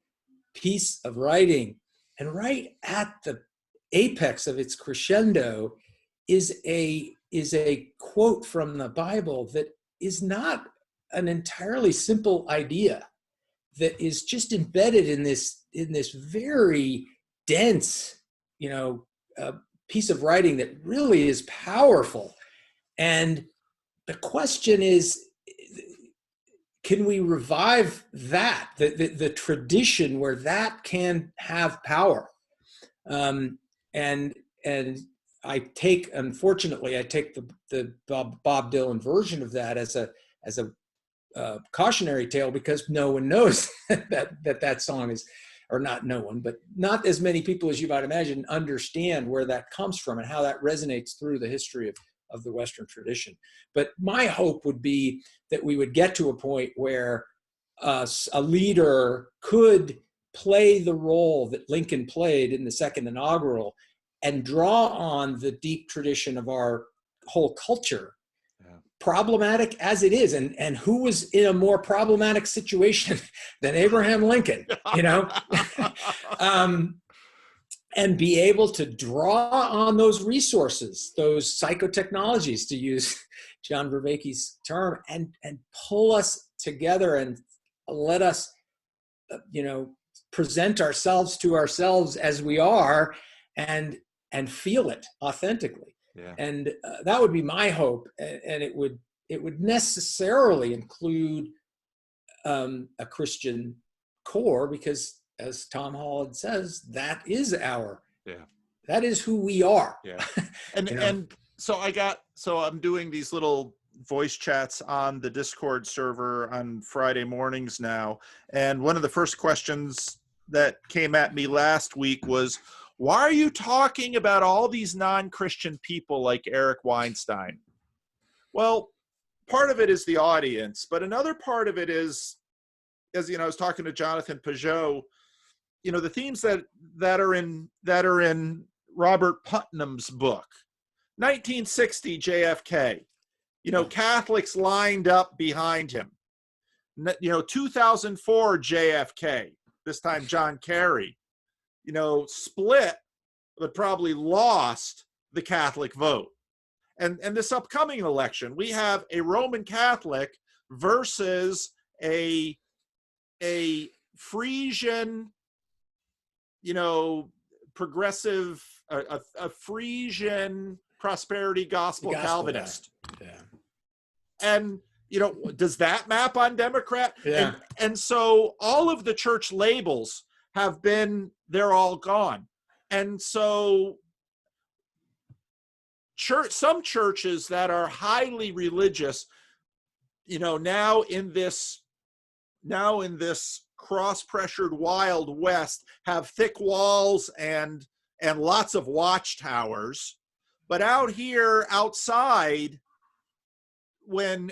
piece of writing. And right at the apex of its crescendo is a quote from the Bible that is not an entirely simple idea, that is just embedded in this very dense, piece of writing that really is powerful. And the question is, can we revive that, the tradition where that can have power? And unfortunately, I take the Bob Dylan version of that as a cautionary tale, because no one knows that song is, or not no one, but not as many people as you might imagine understand where that comes from and how that resonates through the history of the Western tradition. But my hope would be that we would get to a point where a leader could play the role that Lincoln played in the second inaugural and draw on the deep tradition of our whole culture, problematic as it is. And who was in a more problematic situation than Abraham Lincoln, and be able to draw on those resources, those psychotechnologies, to use John Vervaeke's term, and pull us together and let us, present ourselves to ourselves as we are, and feel it authentically. Yeah. And that would be my hope, and it would necessarily include a Christian core, because as Tom Holland says, that is that is who we are. Yeah. And so I'm doing these little voice chats on the Discord server on Friday mornings now. And one of the first questions that came at me last week was, why are you talking about all these non-Christian people like Eric Weinstein? Well, part of it is the audience, but another part of it is, as I was talking to Jonathan Peugeot, the themes that are in Robert Putnam's book. 1960 JFK, Catholics lined up behind him. 2004 JFK, this time John Kerry, split, but probably lost the Catholic vote. And this upcoming election, we have a Roman Catholic versus a Frisian, progressive, a Frisian prosperity gospel Calvinist. Yeah. And, does that map on Democrat? Yeah. And so all of the church labels they're all gone. And so some churches that are highly religious, now in this cross-pressured Wild West, have thick walls and lots of watchtowers. But out here, outside, when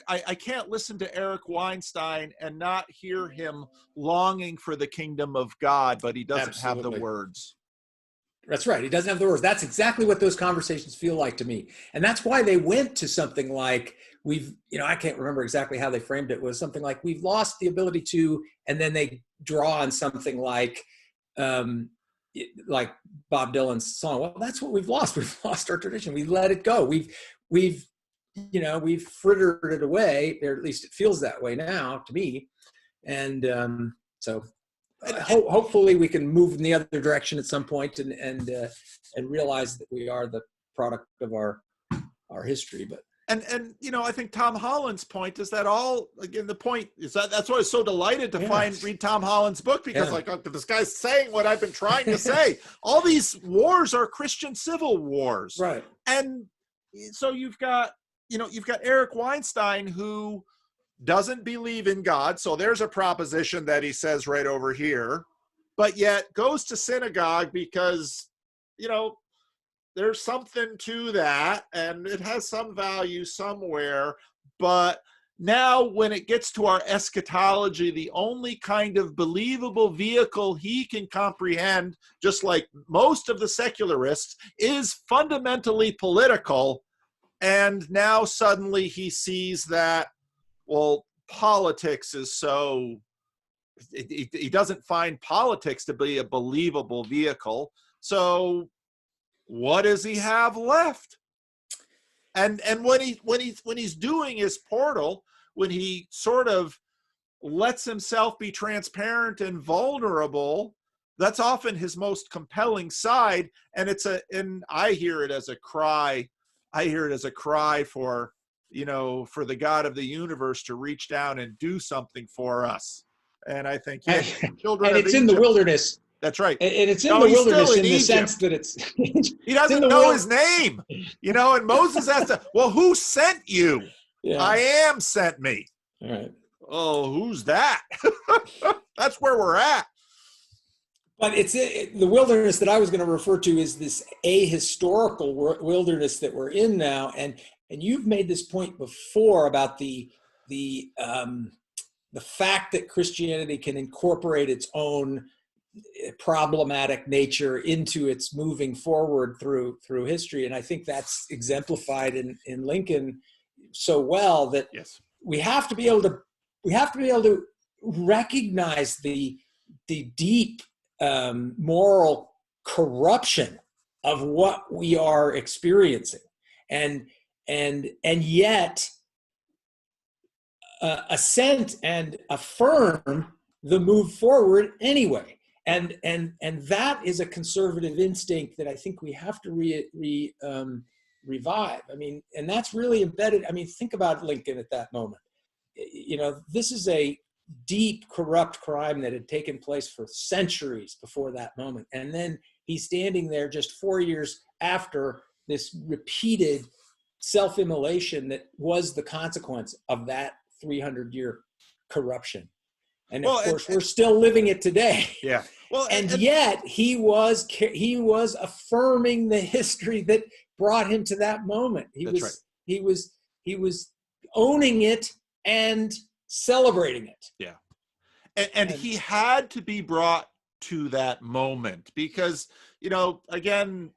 I can't listen to Eric Weinstein and not hear him longing for the kingdom of God, but he doesn't have the words. That's right. He doesn't have the words. That's exactly what those conversations feel like to me. And that's why they went to something like, I can't remember exactly how they framed it. It was something like, we've lost the ability to, and then they draw on something like Bob Dylan's song. Well, that's what we've lost. We've lost our tradition. We let it go. We've frittered it away, or at least it feels that way now to me. And so hopefully we can move in the other direction at some point and realize that we are the product of our history. But I think Tom Holland's point is that the point is that's why I was so delighted to read Tom Holland's book, because this guy's saying what I've been trying to say. All these wars are Christian civil wars. Right. And so you've got Eric Weinstein, who doesn't believe in God. So there's a proposition that he says right over here, but yet goes to synagogue because, there's something to that and it has some value somewhere. But now when it gets to our eschatology, the only kind of believable vehicle he can comprehend, just like most of the secularists, is fundamentally political. And now suddenly he sees that, well, politics is he doesn't find politics to be a believable vehicle. So what does he have left? And when he's doing his portal, when he sort of lets himself be transparent and vulnerable, that's often his most compelling side. And I hear it as a cry. I hear it as a cry for the God of the universe to reach down and do something for us. And I think, children, and it's in the wilderness. That's right. And it's in the wilderness in the sense that it's he doesn't know his name, and Moses has to, well, who sent you? Yeah. I am sent me. All right. Oh, who's that? That's where we're at. But the wilderness that I was going to refer to is this ahistorical wilderness that we're in now. And you've made this point before about the fact that Christianity can incorporate its own problematic nature into its moving forward through history. And I think that's exemplified in Lincoln so well that we have to be able to recognize the deep moral corruption of what we are experiencing, and yet assent and affirm the move forward anyway. And that is a conservative instinct that I think we have to revive. I mean, and that's really embedded. I mean, think about Lincoln at that moment. This is a deep, corrupt crime that had taken place for centuries before that moment. And then he's standing there just 4 years after this repeated self-immolation that was the consequence of that 300-year corruption. And of Well, course, we're still living it today. Yeah. Well, And yet he was affirming the history that brought him to that moment. He was owning it and celebrating it. Yeah. And he had to be brought to that moment because, again,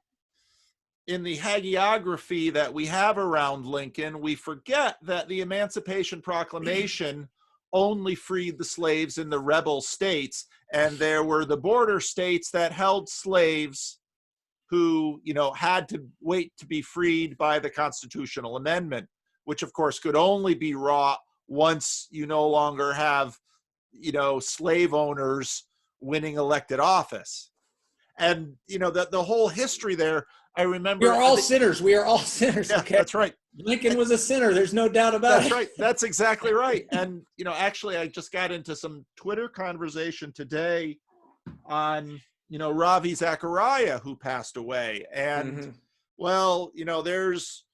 in the hagiography that we have around Lincoln, we forget that the Emancipation Proclamation only freed the slaves in the rebel states, and there were the border states that held slaves who, had to wait to be freed by the constitutional amendment, which of course could only be wrought once you no longer have, slave owners winning elected office. And, the whole history there, I remember. We are all sinners. We are all sinners. Yeah, okay? That's right. Lincoln was a sinner. There's no doubt about it. That's right. That's exactly right. And, actually, I just got into some Twitter conversation today on, Ravi Zachariah, who passed away. And, well, there's,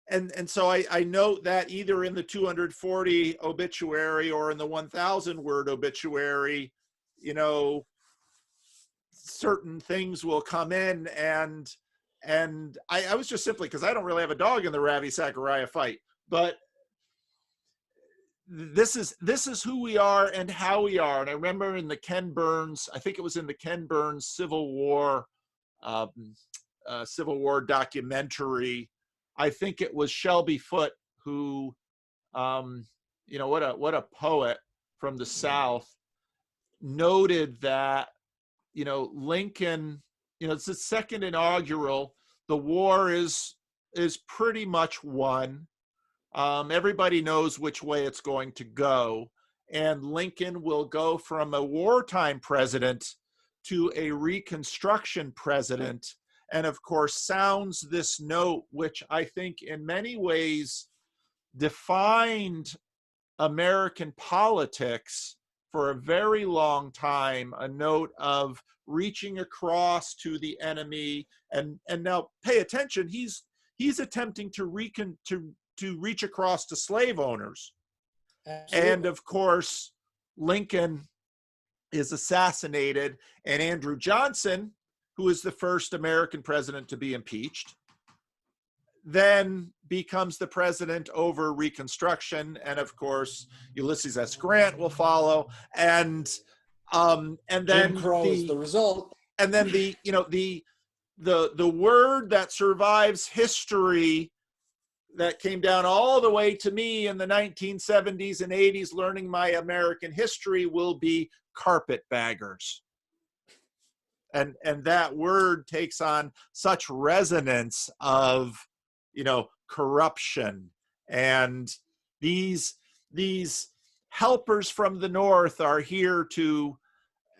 and so I note that either in the 240 obituary or in the 1,000 word obituary, certain things will come in, and I was just simply, because I don't really have a dog in the Ravi Zachariah fight, but this is who we are and how we are. And I remember in the Ken Burns, I think it was in the Ken Burns Civil War documentary, I think it was Shelby Foote who, what a poet from the South, noted that, Lincoln, it's the second inaugural, the war is pretty much won. Everybody knows which way it's going to go. And Lincoln will go from a wartime president to a Reconstruction president. And of course, sounds this note, which I think in many ways defined American politics for a very long time, a note of reaching across to the enemy. And now pay attention, he's attempting to reach across to slave owners. Absolutely. And of course, Lincoln is assassinated, and Andrew Johnson, who is the first American president to be impeached, then becomes the president over Reconstruction. And of course, Ulysses S. Grant will follow. And then Jim Crow is the result. And then the word that survives history that came down all the way to me in the 1970s and 80s, learning my American history, will be carpetbaggers. And that word takes on such resonance of, corruption. And these helpers from the North are here to,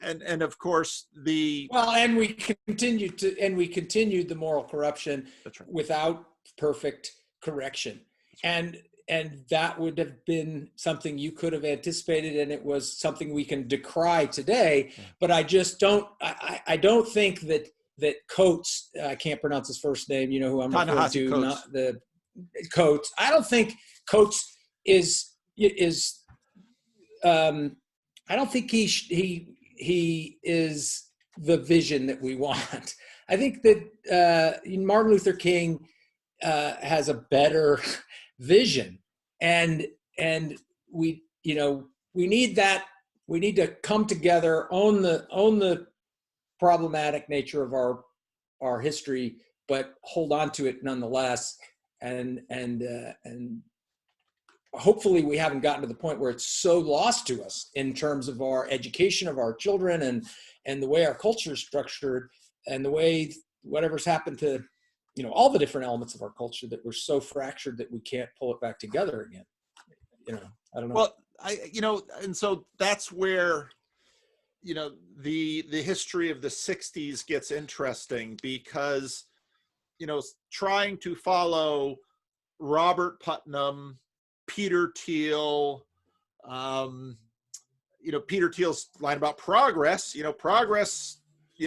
and of course and we continued the moral corruption. That's right. Without perfect correction. Right. And that would have been something you could have anticipated, and it was something we can decry today. Yeah. But I just don't. I don't think that Coates. I can't pronounce his first name. You know who I'm referring to? Coates. Not the Coates. I don't think Coates is. I don't think he is the vision that we want. I think that Martin Luther King has a better vision, and we need that. We need to come together, own the problematic nature of our history, but hold on to it nonetheless. And hopefully we haven't gotten to the point where it's so lost to us in terms of our education of our children and the way our culture is structured and the way whatever's happened to all the different elements of our culture, that we're so fractured that we can't pull it back together again. I don't know. Well, and so that's where, the history of the 60s gets interesting, because, trying to follow Robert Putnam, Peter Thiel, Peter Thiel's line about progress, progress,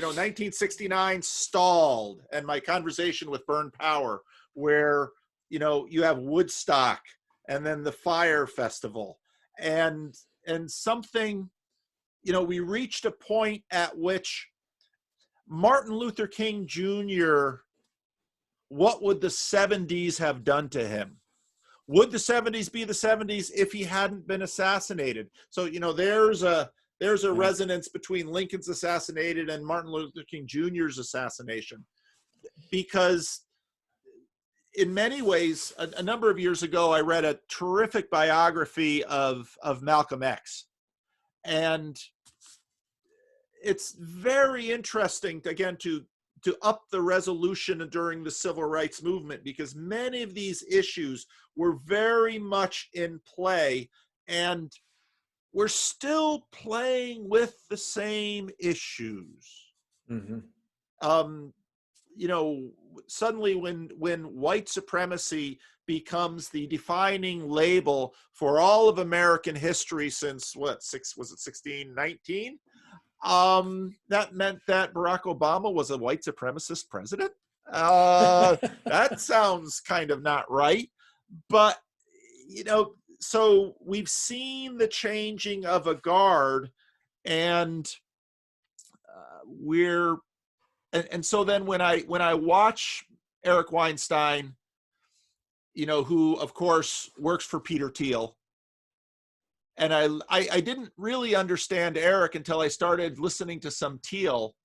1969 stalled, and my conversation with Burn Power, where, you have Woodstock and then the Fire Festival, and something, we reached a point at which Martin Luther King Jr., what would the 70s have done to him? Would the 70s be the 70s if he hadn't been assassinated? So, there's a resonance between Lincoln's assassination and Martin Luther King Jr.'s assassination, because in many ways, a number of years ago, I read a terrific biography of Malcolm X. And it's very interesting, again, to up the resolution during the civil rights movement, because many of these issues were very much in play, and we're still playing with the same issues. Mm-hmm. Suddenly when white supremacy becomes the defining label for all of American history since was it 1619? That meant that Barack Obama was a white supremacist president. That sounds kind of not right. But, so we've seen the changing of a guard, and so then when I watch Eric Weinstein, who of course works for Peter Thiel, and I didn't really understand Eric until I started listening to some Thiel,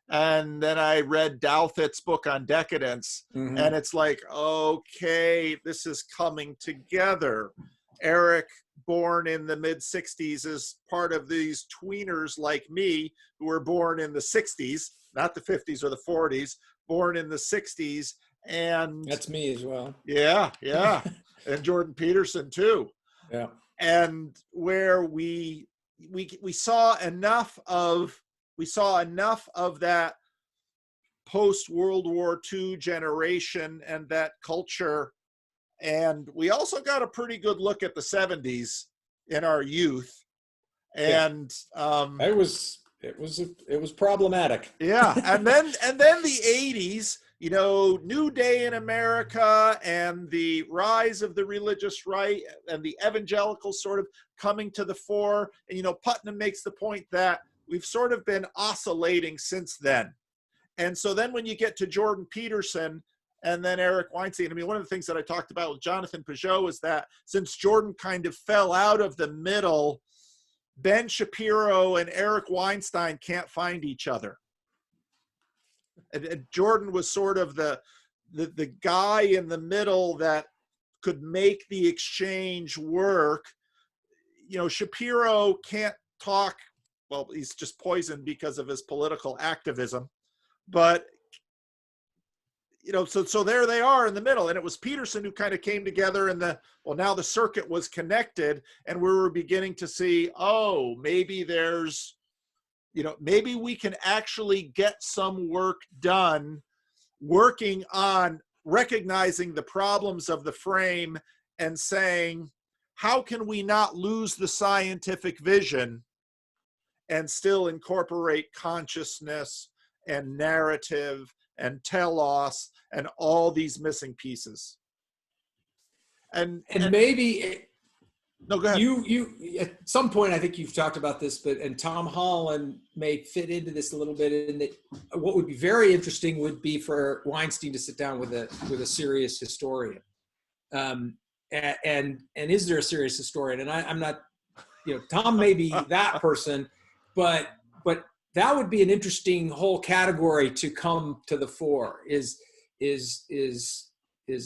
and then I read Douthit's book on decadence, Mm-hmm. and it's like, okay, this is coming together. Eric, born in the mid-60s, is part of these tweeners like me who were born in the 60s, not the 50s or the 40s, born in the 60s. And that's me as well. Yeah. And Jordan Peterson too. Yeah. And where we saw enough of that post World War II generation and that culture. And we also got a pretty good look at the 70s in our youth. And it was problematic. Yeah. And then the 80s, New Day in America and the rise of the religious right and the evangelicals sort of coming to the fore. And, Putnam makes the point that we've sort of been oscillating since then. And so then when you get to Jordan Peterson and then Eric Weinstein, one of the things that I talked about with Jonathan Peugeot is that since Jordan kind of fell out of the middle, Ben Shapiro and Eric Weinstein can't find each other. And Jordan was sort of the guy in the middle that could make the exchange work. Shapiro can't talk. Well, he's just poisoned because of his political activism. But, so there they are in the middle. And it was Peterson who kind of came together, and now the circuit was connected, and we were beginning to see, maybe there's, maybe we can actually get some work done working on recognizing the problems of the frame and saying, how can we not lose the scientific vision and still incorporate consciousness and narrative and telos and all these missing pieces? And maybe no, go ahead. You at some point, I think you've talked about this, and Tom Holland may fit into this a little bit. In that, what would be very interesting would be for Weinstein to sit down with a serious historian. And is there a serious historian? And I'm not, Tom may be that person, but that would be an interesting whole category to come to the fore. Is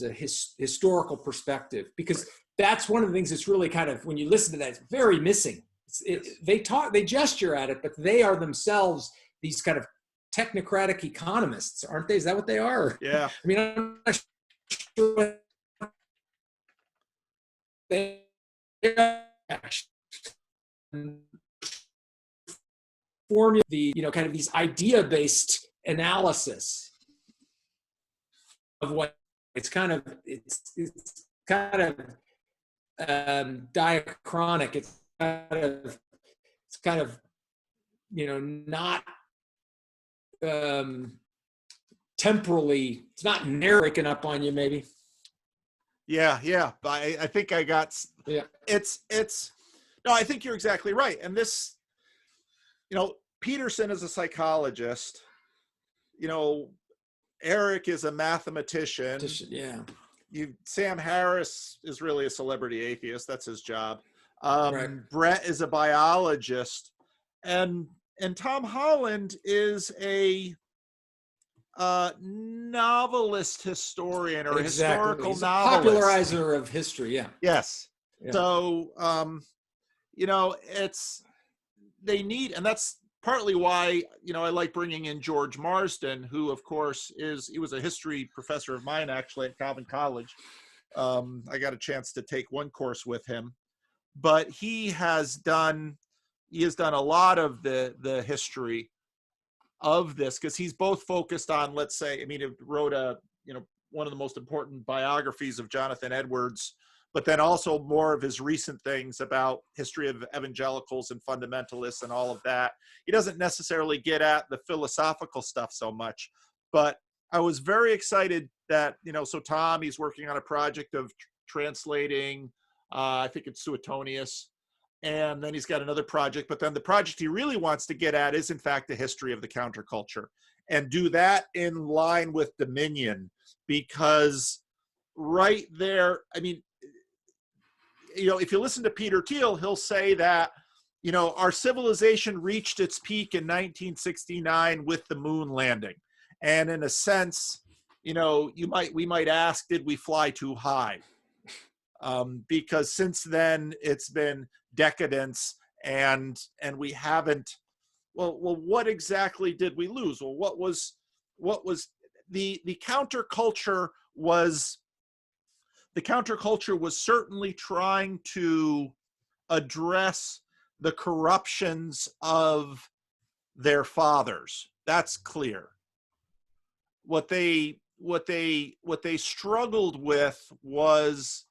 a historical perspective, because that's one of the things that's really kind of, when you listen to that, it's very missing. They gesture at it, but they are themselves these kind of technocratic economists, aren't they? Is that what they are? Yeah. I'm not sure what they formula the, kind of these idea-based analysis of what it's kind of diachronic. It's kind of not temporally, it's not narrowing up on you, maybe. Yeah. I think I got, Yeah. No, I think you're exactly right. And this, Peterson is a psychologist, Eric is a mathematician. Yeah. Sam Harris is really a celebrity atheist. That's his job. Right. Brett is a biologist, and Tom Holland is a novelist historian or historical He's a novelist. popularizer of history. Yeah. Yes. Yeah. So, they need, and that's partly why, I like bringing in George Marsden, who of course he was a history professor of mine actually at Calvin College. I got a chance to take one course with him, but he has done a lot of the history of this, because he's both focused on, let's say, he wrote one of the most important biographies of Jonathan Edwards, but then also more of his recent things about history of evangelicals and fundamentalists and all of that. He doesn't necessarily get at the philosophical stuff so much, but I was very excited that, so Tom, he's working on a project of translating, I think it's Suetonius, and then he's got another project, but then the project he really wants to get at is in fact the history of the counterculture, and do that in line with Dominion, because right there, if you listen to Peter Thiel, he'll say that, our civilization reached its peak in 1969 with the moon landing. And in a sense, we might ask, did we fly too high? Because since then it's been decadence, and we haven't, well, what exactly did we lose? Well, what was the counterculture was, certainly trying to address the corruptions of their fathers. That's clear. What they struggled with was,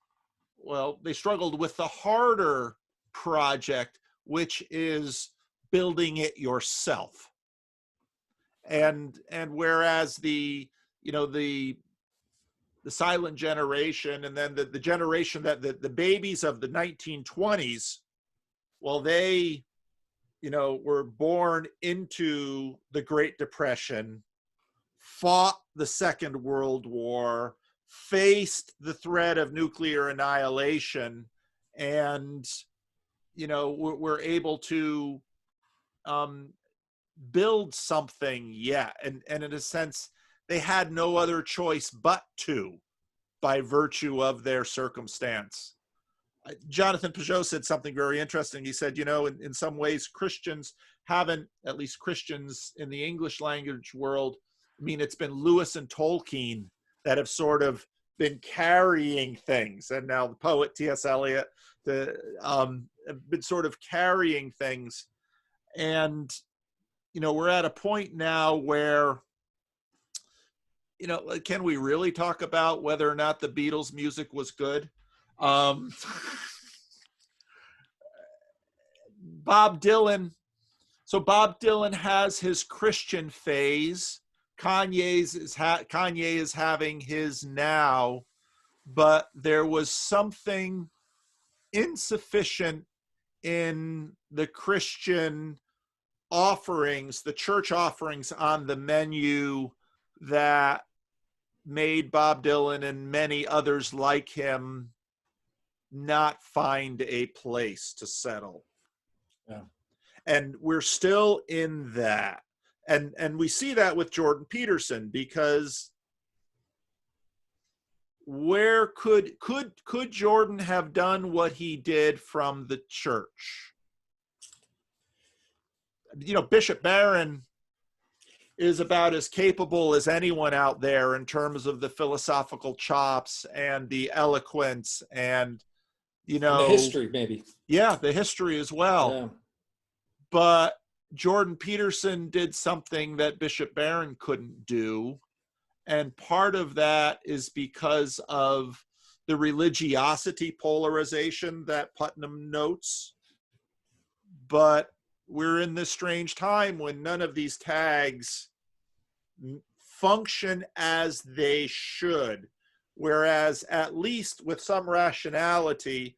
they struggled with the harder project, which is building it yourself. And whereas the silent generation, and then the generation that the babies of the 1920s, they, were born into the Great Depression, fought the Second World War, faced the threat of nuclear annihilation, and, we're able to build something yet. And in a sense, they had no other choice but to, by virtue of their circumstance. Jonathan Peugeot said something very interesting. He said, in some ways, Christians haven't, at least Christians in the English language world, it's been Lewis and Tolkien that have sort of been carrying things. And now the poet T.S. Eliot have been sort of carrying things. And, we're at a point now where, can we really talk about whether or not the Beatles' music was good? Bob Dylan. So Bob Dylan has his Christian phase. Kanye is having his now, but there was something insufficient in the Christian offerings, the church offerings on the menu, that made Bob Dylan and many others like him not find a place to settle. Yeah. And we're still in that. And we see that with Jordan Peterson, because where could Jordan have done what he did from the church? Bishop Barron is about as capable as anyone out there in terms of the philosophical chops and the eloquence and, and the history, maybe. Yeah, the history as well. Yeah. But Jordan Peterson did something that Bishop Barron couldn't do. And part of that is because of the religiosity polarization that Putnam notes. But we're in this strange time when none of these tags function as they should. Whereas, at least with some rationality,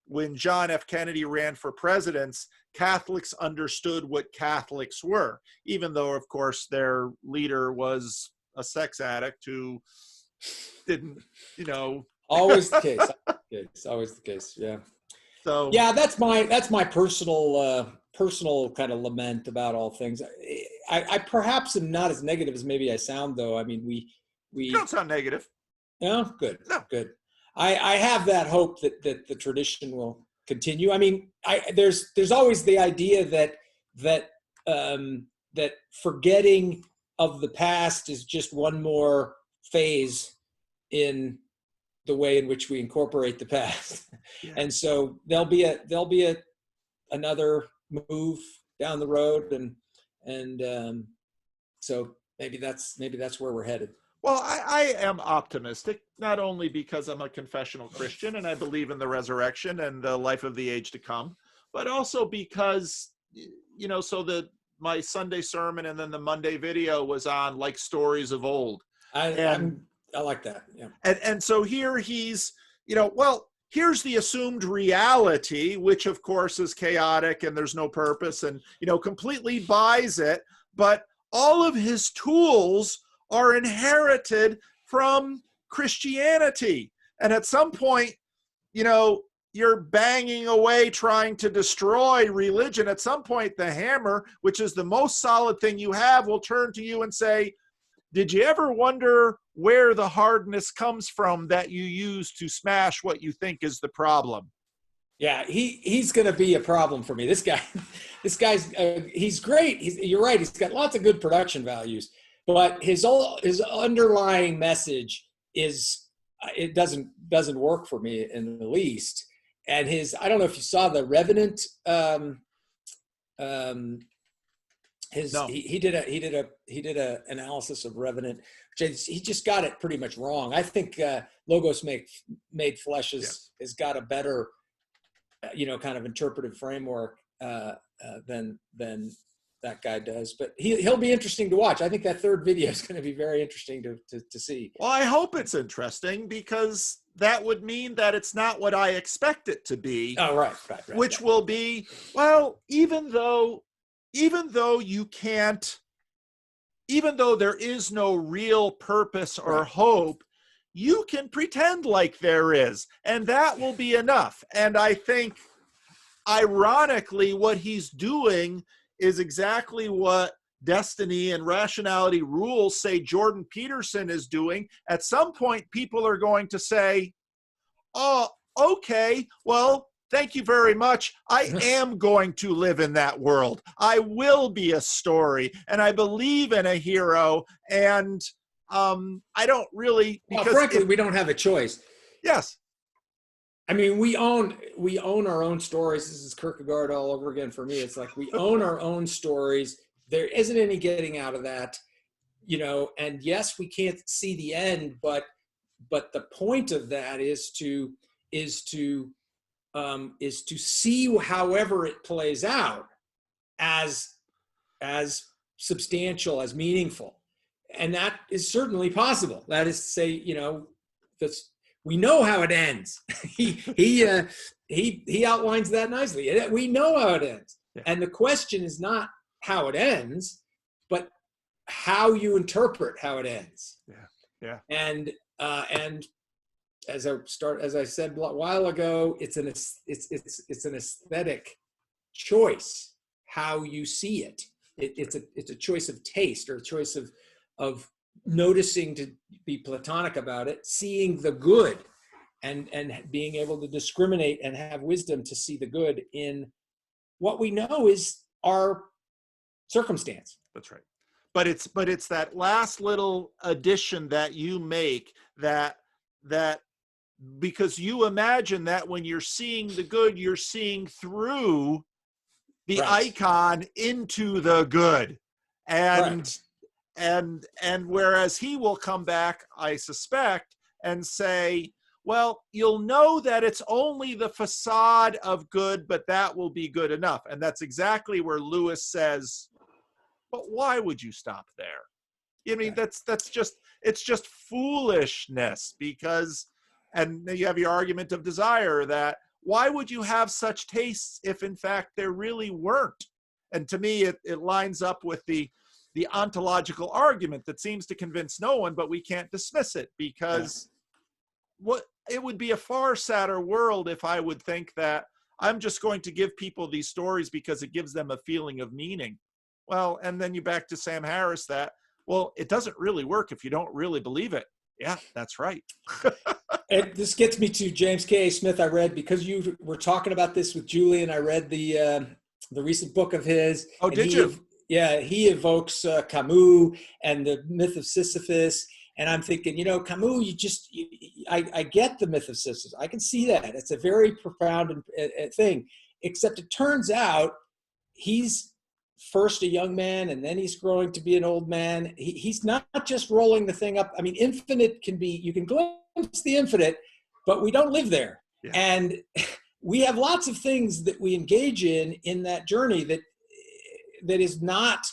when John F. Kennedy ran for president, Catholics understood what Catholics were, even though, of course, their leader was a sex addict who didn't, Always the case. It's always the case. Yeah. So yeah, that's my personal kind of lament about all things. I perhaps am not as negative as maybe I sound, though. I mean, we you don't sound negative. No, good. No. Good. I have that hope that the tradition will continue. I mean, there's always the idea that forgetting of the past is just one more phase in the way in which we incorporate the past. Yeah. And so there'll be another move down the road, and so maybe that's where we're headed. Well, I am optimistic, not only because I'm a confessional Christian and I believe in the resurrection and the life of the age to come, but also because, so my Sunday sermon and then the Monday video was on like stories of old. I like that. Yeah. And so here he's, here's the assumed reality, which of course is chaotic and there's no purpose, and, completely buys it. But all of his tools are inherited from Christianity. And at some point, you're banging away trying to destroy religion. At some point, the hammer, which is the most solid thing you have, will turn to you and say, did you ever wonder where the hardness comes from that you use to smash what you think is the problem? Yeah, he's going to be a problem for me. This guy's he's great. You're right. He's got lots of good production values, but his underlying message it doesn't work for me in the least. And I don't know if you saw the Revenant. No. He did a analysis of Revenant. He just got it pretty much wrong. I think Logos Made Flesh has got a better, kind of interpretive framework than that guy does. But he'll be interesting to watch. I think that third video is going to be very interesting to see. Well, I hope it's interesting, because that would mean that it's not what I expect it to be. Oh, right. Which will be, well, even though you can't, even though there is no real purpose or hope, you can pretend like there is, and that will be enough. And I think, ironically, what he's doing is exactly what Destiny and Rationality Rules say Jordan Peterson is doing. At some point, people are going to say, oh, okay, well, thank you very much. I am going to live in that world. I will be a story, and I believe in a hero. And I don't really. Well, frankly, we don't have a choice. Yes. I mean, we own our own stories. This is Kierkegaard all over again for me. It's like we own our own stories. There isn't any getting out of that, And yes, we can't see the end, but the point of that is to see however it plays out as substantial, as meaningful. And that is certainly possible. That is to say, we know how it ends. He outlines that nicely. We know how it ends. Yeah. And the question is not how it ends, but how you interpret how it ends. Yeah. And as I said a while ago, it's an aesthetic choice how you see it. It's a choice of taste, or a choice of noticing, to be Platonic about it, seeing the good, and being able to discriminate and have wisdom to see the good in what we know is our circumstance. That's right. But it's that last little addition that you make that because you imagine that when you're seeing the good, you're seeing through the icon into the good. And whereas he will come back, I suspect, and say, well, you'll know that it's only the facade of good, but that will be good enough. And that's exactly where Lewis says, but why would you stop there? I mean, it's just foolishness, because, and you have your argument of desire, that why would you have such tastes if in fact there really weren't? And to me, it lines up with the ontological argument that seems to convince no one, but we can't dismiss it, because it would be a far sadder world if I would think that I'm just going to give people these stories because it gives them a feeling of meaning. Well, and then you back to Sam Harris that, well, it doesn't really work if you don't really believe it. Yeah, that's right. And this gets me to James K. Smith. I read, because you were talking about this with Julian, I read the recent book of his. Oh, did you? Yeah, he evokes Camus and the myth of Sisyphus. And I'm thinking, Camus, I get the myth of Sisyphus. I can see that. It's a very profound thing, except it turns out he's first a young man and then he's growing to be an old man. He's not just rolling the thing up. I mean, infinite can be, you can glimpse the infinite, but we don't live there. Yeah. And we have lots of things that we engage in that journey that is not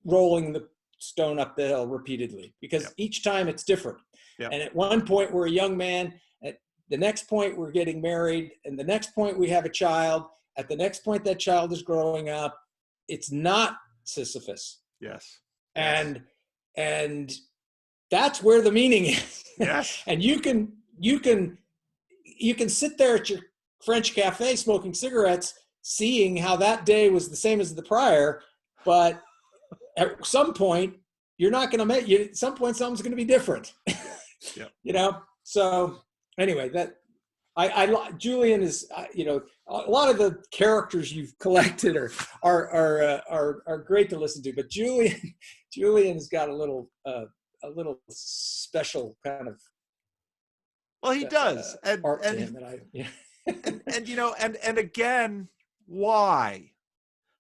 rolling the stone up the hill repeatedly, because each time it's different. And at one point we're a young man, at the next point we're getting married, and the next point we have a child, at the next point that child is growing up. It's not Sisyphus. Yes. And that's where the meaning is. Yes. And you can sit there at your French cafe smoking cigarettes, seeing how that day was the same as the prior, but at some point you're not going to make you. At some point, something's going to be different. So anyway, that Julian is, a lot of the characters you've collected are great to listen to, but Julian's got a little special kind of. Well, he does, art to him that I. Yeah. and again, why?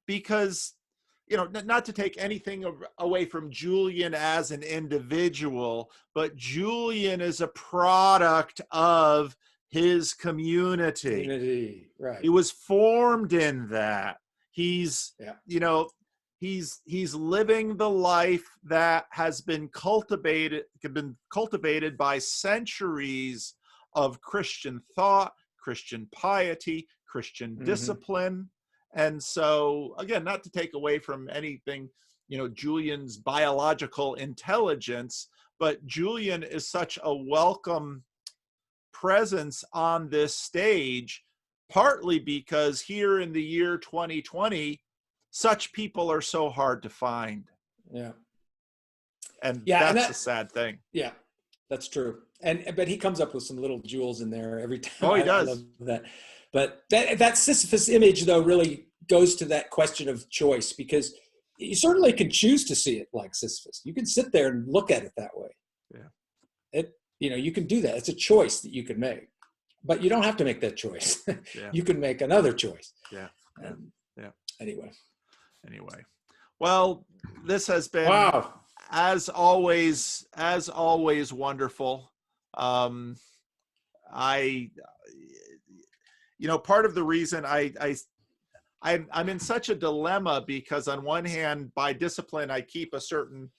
Because, not to take anything away from Julian as an individual, but Julian is a product of his community. Right. He was formed in that. He's living the life that has been cultivated by centuries of Christian thought, Christian piety, Christian discipline. And so, again, not to take away from anything, Julian's biological intelligence, but Julian is such a welcome presence on this stage, partly because here in the year 2020, such people are so hard to find. Yeah. And that's a sad thing. Yeah, that's true. But he comes up with some little jewels in there every time. Oh, he does. I love that. But that Sisyphus image, though, really goes to that question of choice, because you certainly can choose to see it like Sisyphus. You can sit there and look at it that way. Yeah. You can do that. It's a choice that you can make, but you don't have to make that choice. Yeah. You can make another choice. Yeah. Yeah. Anyway. Well, this has been, as always, wonderful. Part of the reason I'm in such a dilemma, because on one hand, by discipline, I keep a certain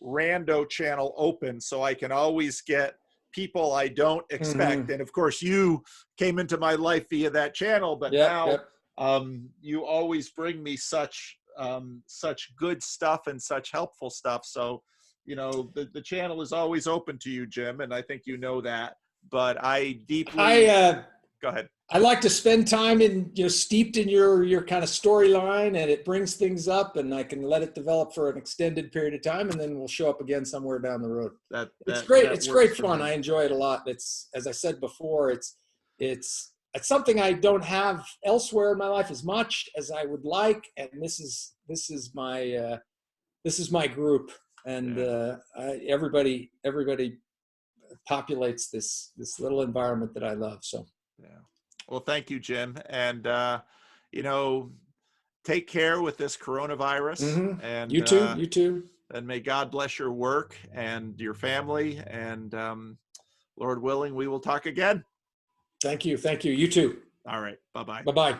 rando channel open so I can always get people I don't expect. And of course, you came into my life via that channel, but now you always bring me such good stuff and such helpful stuff. So, the channel is always open to you, Jim, and I think you know that. But I deeply go ahead. I like to spend time steeped in your kind of storyline, and it brings things up, and I can let it develop for an extended period of time, and then we'll show up again somewhere down the road. It's great. It's great fun. I enjoy it a lot. It's, as I said before, it's something I don't have elsewhere in my life as much as I would like, and this is my group, and everybody populates this little environment that I love. So well, thank you, Jim, and take care with this coronavirus. And you too. And may God bless your work and your family, and Lord willing, we will talk again. Thank you. You too. All right. Bye-bye. Bye-bye.